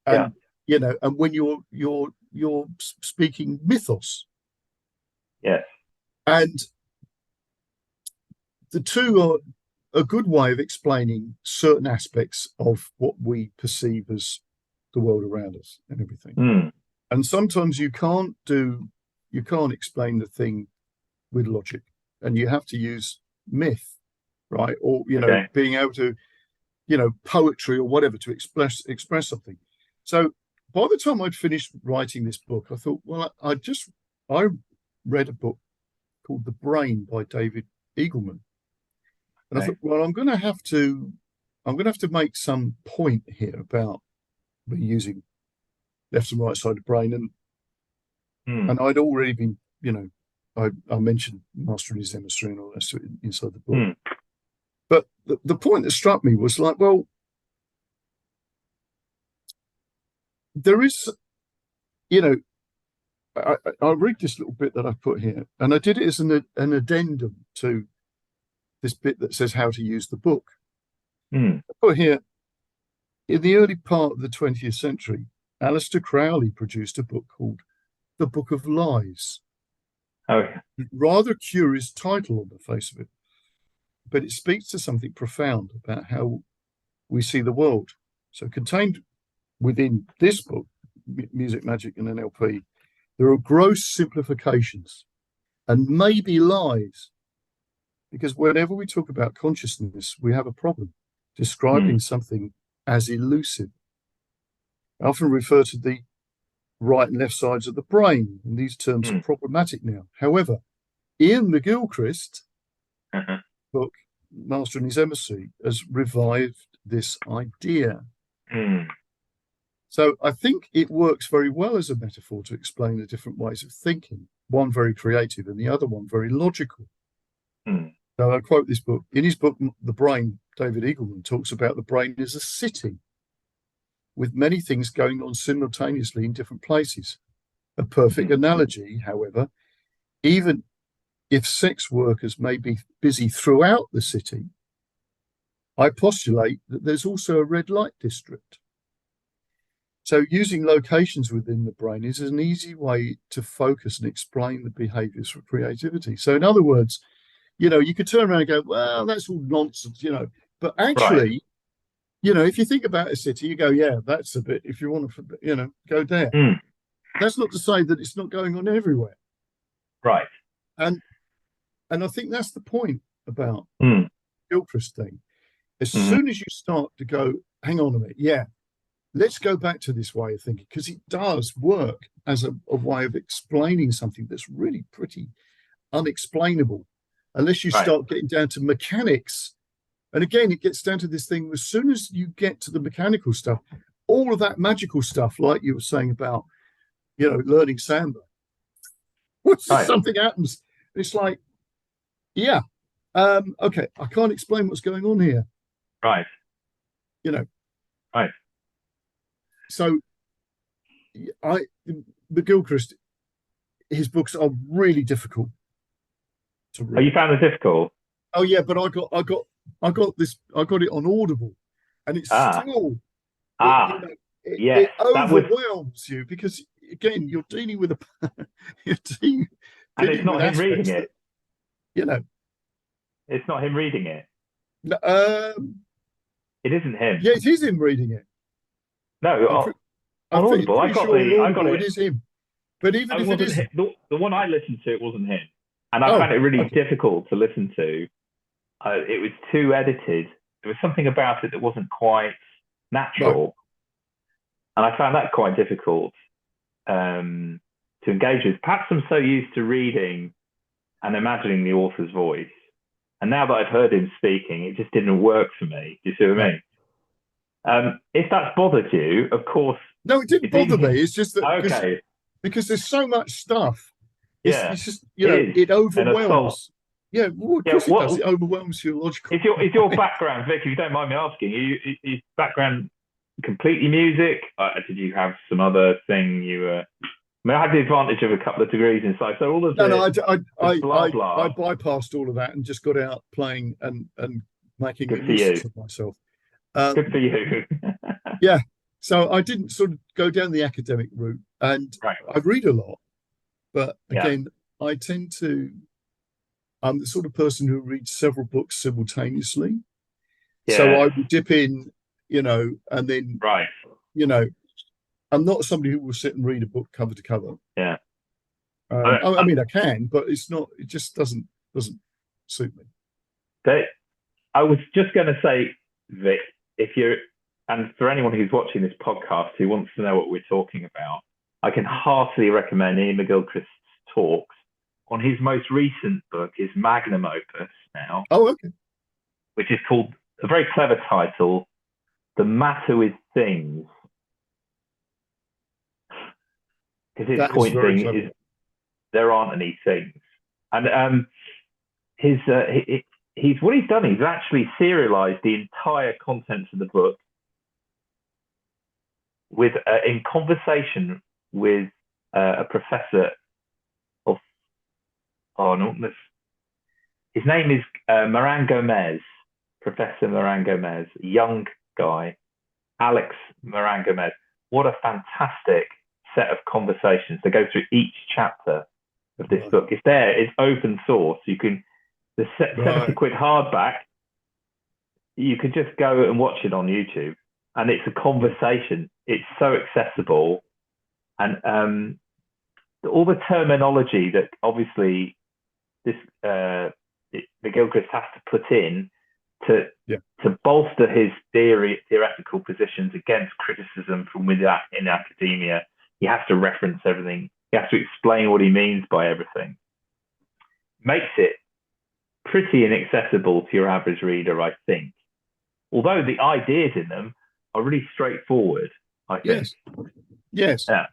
Yeah. and and when you're speaking mythos, Yes. and the two are a good way of explaining certain aspects of what we perceive as the world around us and everything. Mm. And sometimes you can't explain the thing with logic, and you have to use myth, right? Or Okay. being able to, poetry or whatever to express something. So by the time I'd finished writing this book, I thought, well, I read a book called The Brain by David Eagleman. And I Okay. thought, well, I'm going to have to make some point here about me using left and right side of the brain, and I'd already been, I mentioned mastering his hemisphere and all that stuff inside the book. Mm. But the point that struck me was like, well, there is, I'll read this little bit that I put here, and I did it as an addendum to this bit that says how to use the book. Mm. I put here, in the early part of the 20th century, Aleister Crowley produced a book called The Book of Lies. Okay. Rather curious title on the face of it, but it speaks to something profound about how we see the world. So contained within this book, Music, Magic and NLP, there are gross simplifications and maybe lies. Because whenever we talk about consciousness, we have a problem describing something as elusive. I often refer to the right and left sides of the brain, and these terms are problematic now. However, Ian McGilchrist, book Mastering His Emissary, has revived this idea. So I think it works very well as a metaphor to explain the different ways of thinking, one very creative and the other one very logical. So I quote this book. In his book, The Brain, David Eagleman talks about the brain as a city with many things going on simultaneously in different places. A perfect analogy, however, even if sex workers may be busy throughout the city, I postulate that there's also a red light district. So using locations within the brain is an easy way to focus and explain the behaviors for creativity. So in other words, you could turn around and go, well, that's all nonsense, but actually, if you think about a city, you go, yeah, that's a bit, if you want to, go there. That's not to say that it's not going on everywhere. Right. And I think that's the point about Gilchrist thing. As soon as you start to go, hang on a minute, yeah, let's go back to this way of thinking, because it does work as a way of explaining something that's really pretty unexplainable, unless you start getting down to mechanics. And again, it gets down to this thing, as soon as you get to the mechanical stuff, all of that magical stuff, like you were saying about, learning Samba, something happens. It's like, yeah, okay, I can't explain what's going on here. Right. Right. So McGilchrist, his books are really difficult to read. Oh, you found it difficult? Oh yeah, but I got it on Audible, and it's still it overwhelms you because again you're dealing with and it's not him reading it. It's not him reading it. It isn't him. Yeah, it is him reading it. No, on Audible, I got it. It is him. But even if it isn't, the one I listened to, it wasn't him, and I found it really difficult to listen to. It was too edited. There was something about it that wasn't quite natural, and I found that quite difficult to engage with. Perhaps I'm so used to reading and imagining the author's voice, and now that I've heard him speaking, it just didn't work for me. Do you see what I mean? If that's bothered you, of course. No, it didn't bother me. It's just that okay. because there's so much stuff. Yeah, It's just, it it is an assault. overwhelms. Yeah, well, of Yeah, course it does. It overwhelms your logical. is your background, Vic? If you don't mind me asking, is background completely music? Did you have some other thing you were? I mean, I had the advantage of a couple of degrees inside, so all of No, the blah I blah. bypassed all of that and just got out playing and making Good a for you. nuisance of myself. Good for you. Yeah, so I didn't sort of go down the academic route, and Right. I read a lot, but Yeah. again, I tend to. I'm the sort of person who reads several books simultaneously. So Yeah. I would dip in, and then, Right. I'm not somebody who will sit and read a book cover to cover. Yeah. I mean, I can, but it's not. It just doesn't suit me. I was just going to say, Vic, if you're, and for anyone who's watching this podcast who wants to know what we're talking about, I can heartily recommend Ian McGilchrist's talks on his most recent book, his magnum opus now. Oh, okay. Which is called, a very clever title, The Matter with Things. Because his point being is there aren't any things. And he's what he's done, he's actually serialized the entire contents of the book with in conversation with a professor of his name is Moran Gomez, Professor Moran Gomez, a young guy, Alex Moran Gomez. What a fantastic set of conversations. They go through each chapter of this book. It's there, it's open source. You can, the 70 quid hardback, you could just go and watch it on YouTube. And it's a conversation. It's so accessible. And all the terminology that obviously this McGilchrist has to put in to bolster his theoretical positions against criticism from within in academia. He has to reference everything. He has to explain what he means by everything. Makes it pretty inaccessible to your average reader, I think. Although the ideas in them are really straightforward, I think. Yes. Yeah.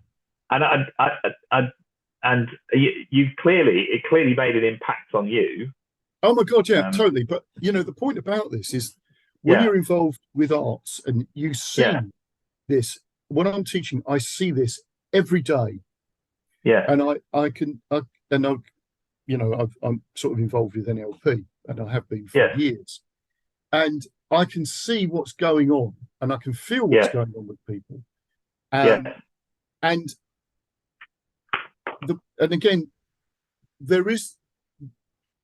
And it clearly made an impact on you. Oh my God, yeah, totally. But the point about this is when you're involved with arts and you see this, when I'm teaching, I see this every day. Yeah. And I'm sort of involved with NLP, and I have been for years. And I can see what's going on, and I can feel what's going on with people. And again, there is,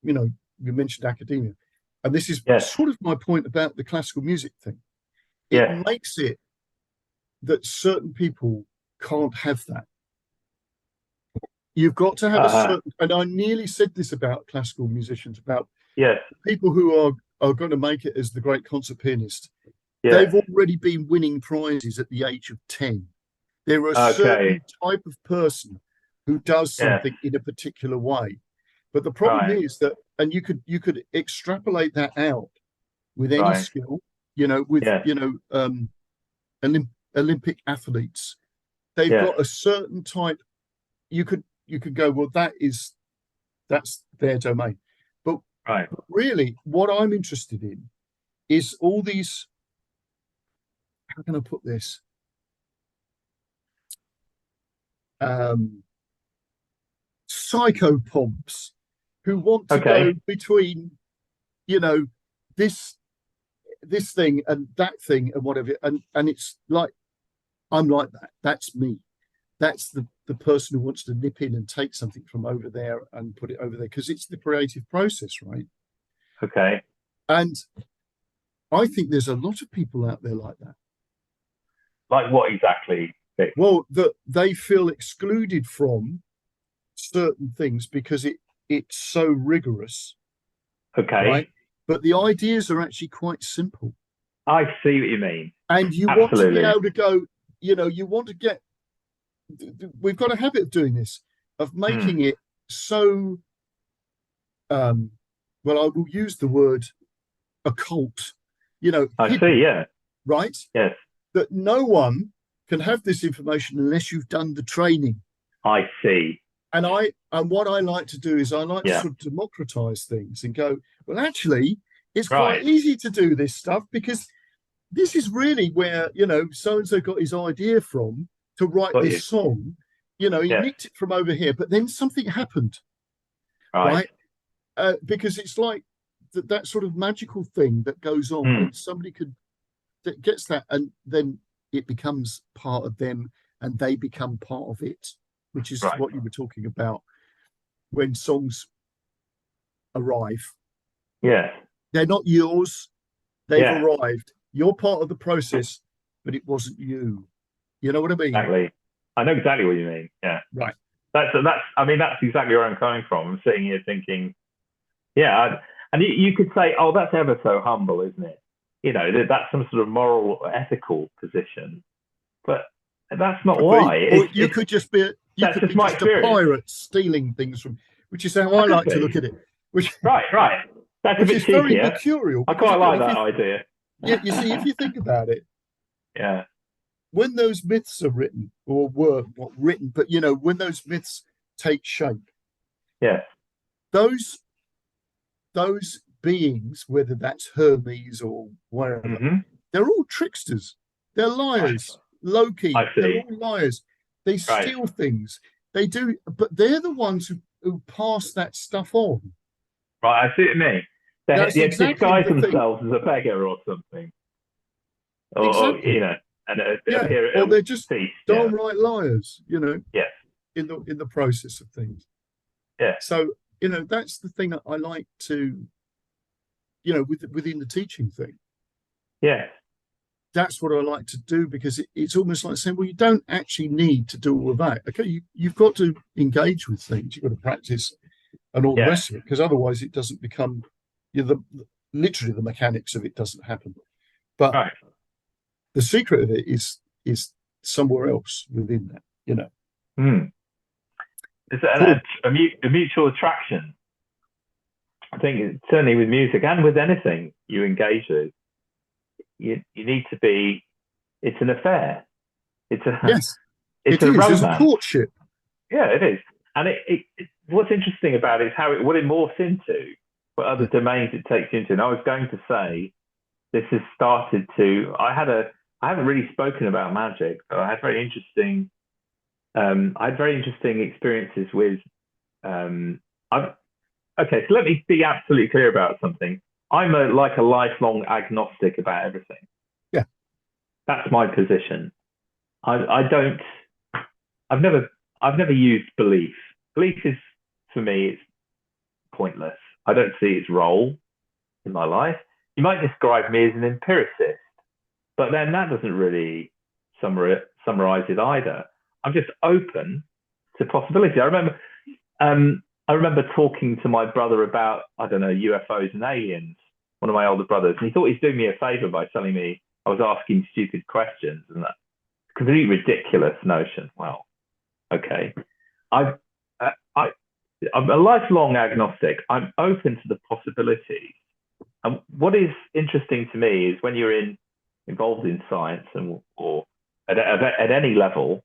you mentioned academia, and this is sort of my point about the classical music thing. It makes it that certain people can't have that. You've got to have a certain, and I nearly said this about classical musicians, about people who are going to make it as the great concert pianist. They've already been winning prizes at the age of 10. There are a certain type of person who does something in a particular way. But the problem is that, and you could extrapolate that out with any skill, with Olympic athletes. They've got a certain type. You could go, well, that's their domain. But really, what I'm interested in is all these, how can I put this? Psychopomps who want to go between, this thing and that thing and whatever. And it's like, I'm like that. That's me. That's the person who wants to nip in and take something from over there and put it over there, because it's the creative process, right? Okay. And I think there's a lot of people out there like that. Like what exactly? Well, that they feel excluded from certain things because it's so rigorous. Okay. Right? But the ideas are actually quite simple. I see what you mean. And you want to be able to go, you want to get, we've got a habit of doing this, of making it so, well, I will use the word occult, I hidden, see, yeah. Right? Yes. That no one can have this information unless you've done the training. I see. And what I like to do is I like to Yeah. sort of democratize things and go, well, actually, it's Right. quite easy to do this stuff because this is really where, so and so got his idea from to write Got you. this song. He Yeah. nicked it from over here, but then something happened, Right. right? Because it's like that sort of magical thing that goes on when somebody that gets that, and then it becomes part of them and they become part of it, which is Right. what you were talking about when songs arrive. Yeah. They're not yours. They've Yeah. arrived. You're part of the process, but it wasn't you. You know what I mean? Exactly. I know exactly what you mean. Yeah. Right. That's exactly where I'm coming from. I'm sitting here thinking, yeah, and you could say, oh, that's ever so humble, isn't it? That's some sort of moral or ethical position, but that's not why. Or you could just be that's just my experience. a pirate stealing things from, which is how I like to look at it. Right. That's which a bit is very cheekier. mercurial. I quite like that idea. Yeah, you see, if you think about it, yeah, when those myths are written, or were not written, but when those myths take shape, yeah, those beings, whether that's Hermes or wherever, they're all tricksters. They're liars. Loki, they're all liars. They steal things. They do, but they're the ones who pass that stuff on. Right, I see what you mean. They disguise themselves as a beggar or something. Or or they're just downright liars, Yes. in the process of things. Yeah. So, that's the thing that I like to, within the teaching thing. Yeah. That's what I like to do, because it's almost like saying, well, you don't actually need to do all of that. Okay, you've got to engage with things. You've got to practice and all the rest of it, because otherwise it doesn't become, literally the mechanics of it doesn't happen. But the secret of it is somewhere else within that, It's a mutual attraction. I think certainly with music and with anything you engage with, you need to be. It's an affair. It's a It's a romance. It's a courtship. Yeah, it is. And what's interesting about it is what it morphs into, what other domains it takes you into. And I was going to say, this has started to. I haven't really spoken about magic, but I had very interesting experiences with. Okay, so let me be absolutely clear about something. I'm a lifelong agnostic about everything. Yeah, that's my position. I've never used belief. Belief is, for me, it's pointless. I don't see its role in my life. You might describe me as an empiricist, but then that doesn't really summarize it either. I'm just open to possibility. I remember talking to my brother about, I don't know, UFOs and aliens, one of my older brothers, and he thought he's doing me a favor by telling me I was asking stupid questions, and that completely ridiculous notion. Well, okay. I'm a lifelong agnostic. I'm open to the possibilities. And what is interesting to me is when you're involved in science or at any level,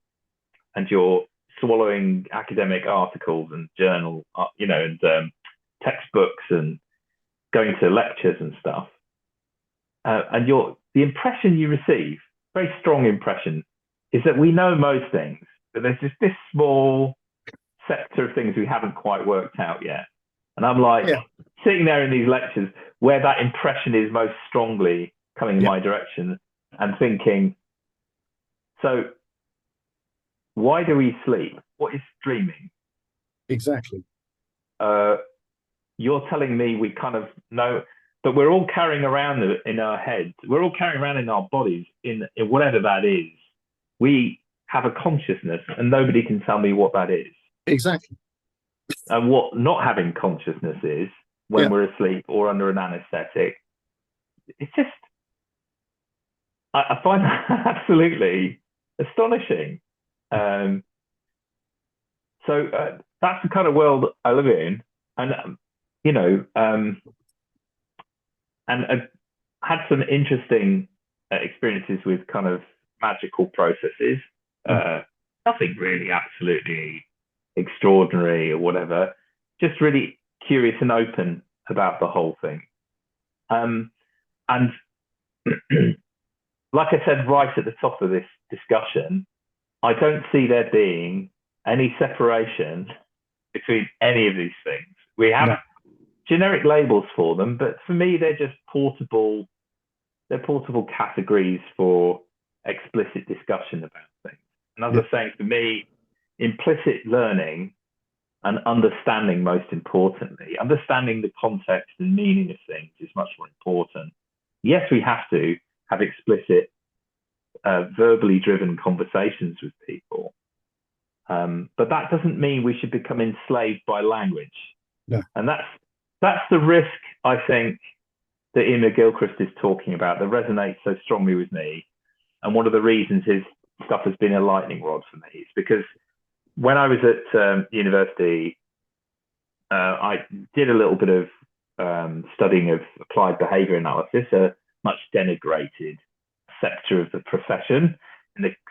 and you're swallowing academic articles and journals, and textbooks and going to lectures and stuff, and the impression you receive, very strong impression, is that we know most things, but there's just this small sector of things we haven't quite worked out yet. And I'm sitting there in these lectures where that impression is most strongly coming in my direction and thinking, so why do we sleep? What is dreaming? Exactly. You're telling me we kind of know, but we're all carrying around in our heads. We're all carrying around in our bodies, in whatever that is. We have a consciousness, and nobody can tell me what that is. Exactly. And what not having consciousness is when we're asleep or under an anesthetic. It's just, I find that absolutely astonishing. So that's the kind of world I live in, and and I've had some interesting experiences with kind of magical processes. Nothing really absolutely extraordinary or whatever, just really curious and open about the whole thing. And like I said right at the top of this discussion, I don't see there being any separation between any of these things. We have generic labels for them, but for me, they're just portable. They're portable categories for explicit discussion about things. And as I was saying, for me, implicit learning and understanding, most importantly, understanding the context and meaning of things is much more important. Yes, we have to have explicit, verbally driven conversations with people. But that doesn't mean we should become enslaved by language. No. And that's the risk, I think, that Ian McGilchrist is talking about that resonates so strongly with me. And one of the reasons his stuff has been a lightning rod for me is because when I was at university, I did a little bit of studying of applied behavior analysis, a much denigrated sector of the profession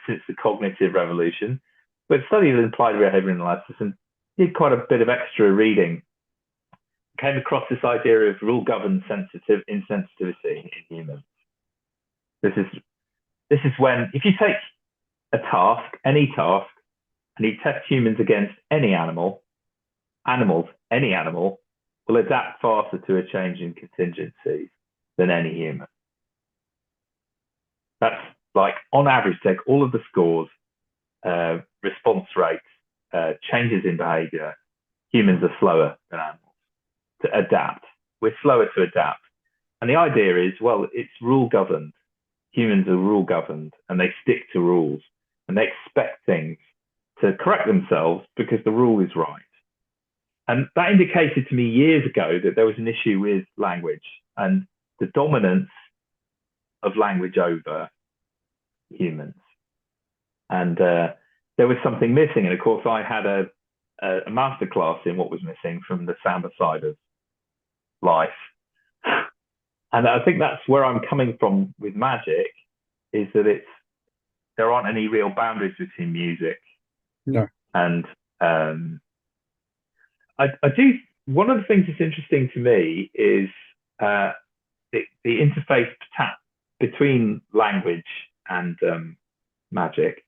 since the cognitive revolution. But studied applied behavior analysis and did quite a bit of extra reading. Came across this idea of rule-governed insensitivity in humans. This is when, if you take a task, any task, and you test humans against any animals, any animal will adapt faster to a change in contingencies than any human. That's like, on average, take all of the scores, response rates, changes in behavior. Humans are slower than animals to adapt. We're slower to adapt. And the idea is, well, it's rule governed. Humans are rule governed and they stick to rules and they expect things to correct themselves because the rule is right. And that indicated to me years ago that there was an issue with language and the dominance of language over humans. And there was something missing. And of course, I had a masterclass in what was missing from the Samba side of life. And I think that's where I'm coming from with magic, is that there aren't any real boundaries between music. No. And I do, one of the things that's interesting to me is the interface between language and magic.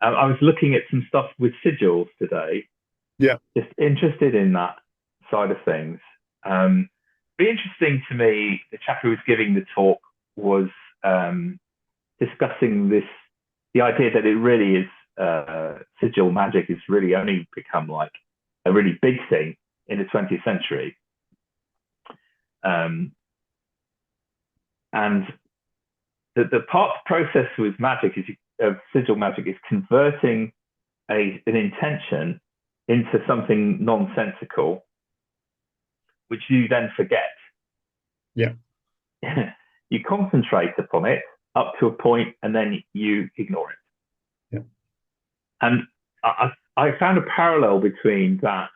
I was looking at some stuff with sigils today. Yeah. Just interested in that side of things. Be interesting to me, the chap who was giving the talk was discussing the idea that it really is, sigil magic has really only become like a really big thing in the 20th century. And the process with magic of sigil magic is converting an intention into something nonsensical, which you then forget. Yeah. You concentrate upon it up to a point and then you ignore it. Yeah. And I found a parallel between that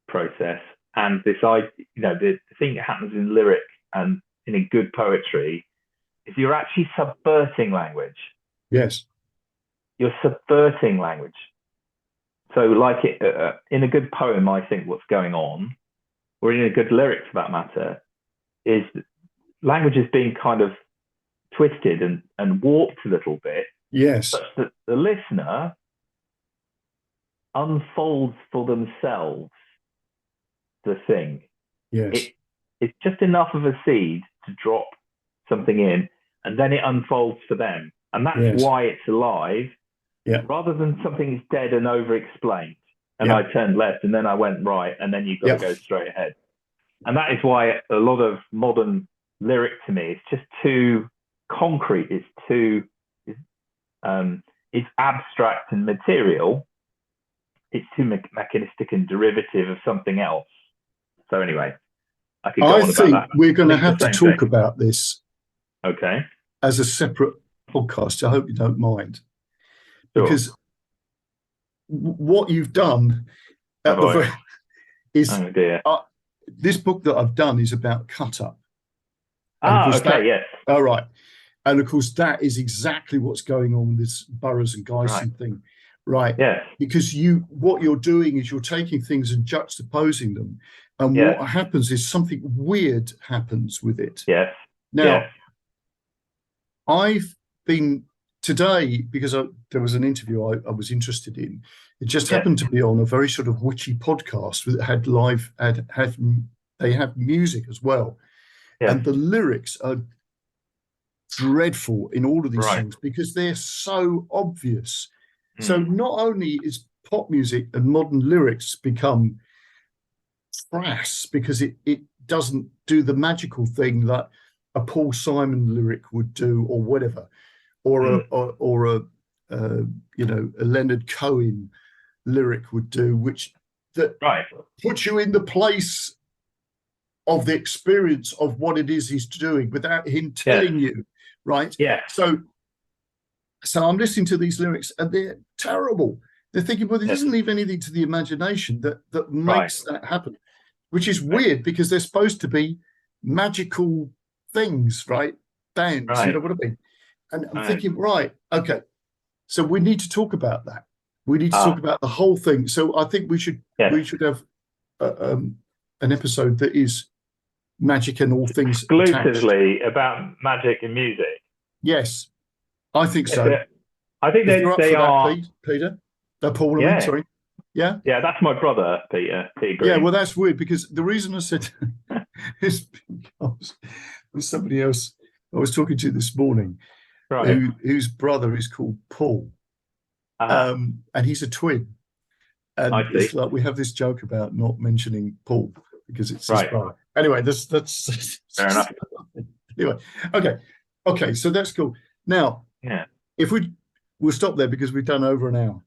process and this idea, the thing that happens in lyric and in a good poetry is you're actually subverting language. Yes. You're subverting language. So like in a good poem, I think what's going on, or in a good lyric for that matter, is language is being kind of twisted and warped a little bit. Yes. Such that the listener unfolds for themselves the thing. Yes. It's just enough of a seed to drop something in, and then it unfolds for them. And that's why it's alive, rather than something is dead and over-explained. And I turned left, and then I went right, and then you've got to go straight ahead. And that is why a lot of modern lyric to me is just too concrete. It's too, it's abstract and material. It's too mechanistic and derivative of something else. So anyway, I could go on about that. I think we're going to have to talk about this. Okay. As a separate podcast. I hope you don't mind. Sure. Because what you've done is this book that I've done is about cut up. Yes. All right. And of course, that is exactly what's going on with this Burroughs and Geisen thing. right? Yes. Because what you're doing is you're taking things and juxtaposing them, and Yes. what happens is something weird happens with it. Yes. Now, Yes. I've been today because there was an interview I was interested in. It just happened to be on a very sort of witchy podcast that had they have music as well, and the lyrics are dreadful in all of these songs because they're so obvious. So not only is pop music and modern lyrics become crass because it doesn't do the magical thing that a Paul Simon lyric would do, or whatever, or a Leonard Cohen lyric would do, which puts you in the place of the experience of what it is he's doing without him telling you, right? Yeah. So I'm listening to these lyrics and they're terrible. They're thinking, well, it doesn't leave anything to the imagination that makes that happen, which is weird because they're supposed to be magical things, right? Bands, you know what I mean? And I'm thinking, okay, so we need to talk about that. We need to talk about the whole thing. So I think we should have an episode that is magic and all things exclusively about magic and music. Yes, I think so. I think they are. That, Peter? Paul, I mean, sorry. Yeah? Yeah, that's my brother, Peter Green. Yeah, well, that's weird because the reason I said is because there's somebody else I was talking to this morning whose brother is called Paul. And he's a twin. And it's like we have this joke about not mentioning Paul because it's his brother. Anyway, that's fair enough. Anyway, okay, so that's cool. Now, if we'll stop there because we've done over an hour.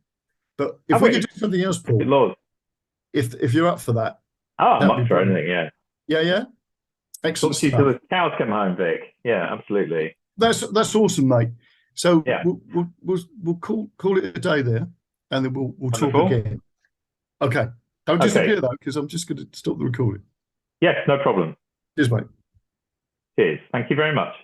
But if we could do something else, Paul, good Lord. if you're up for that. I'm up for anything, Yeah? Excellent stuff. Till the cows come home, Vic. Yeah, absolutely. That's awesome, mate. So we'll call it a day there, and then we'll talk again. Okay. Don't disappear though, because I'm just going to stop the recording. Yes, no problem. Cheers, mate. Cheers. Thank you very much.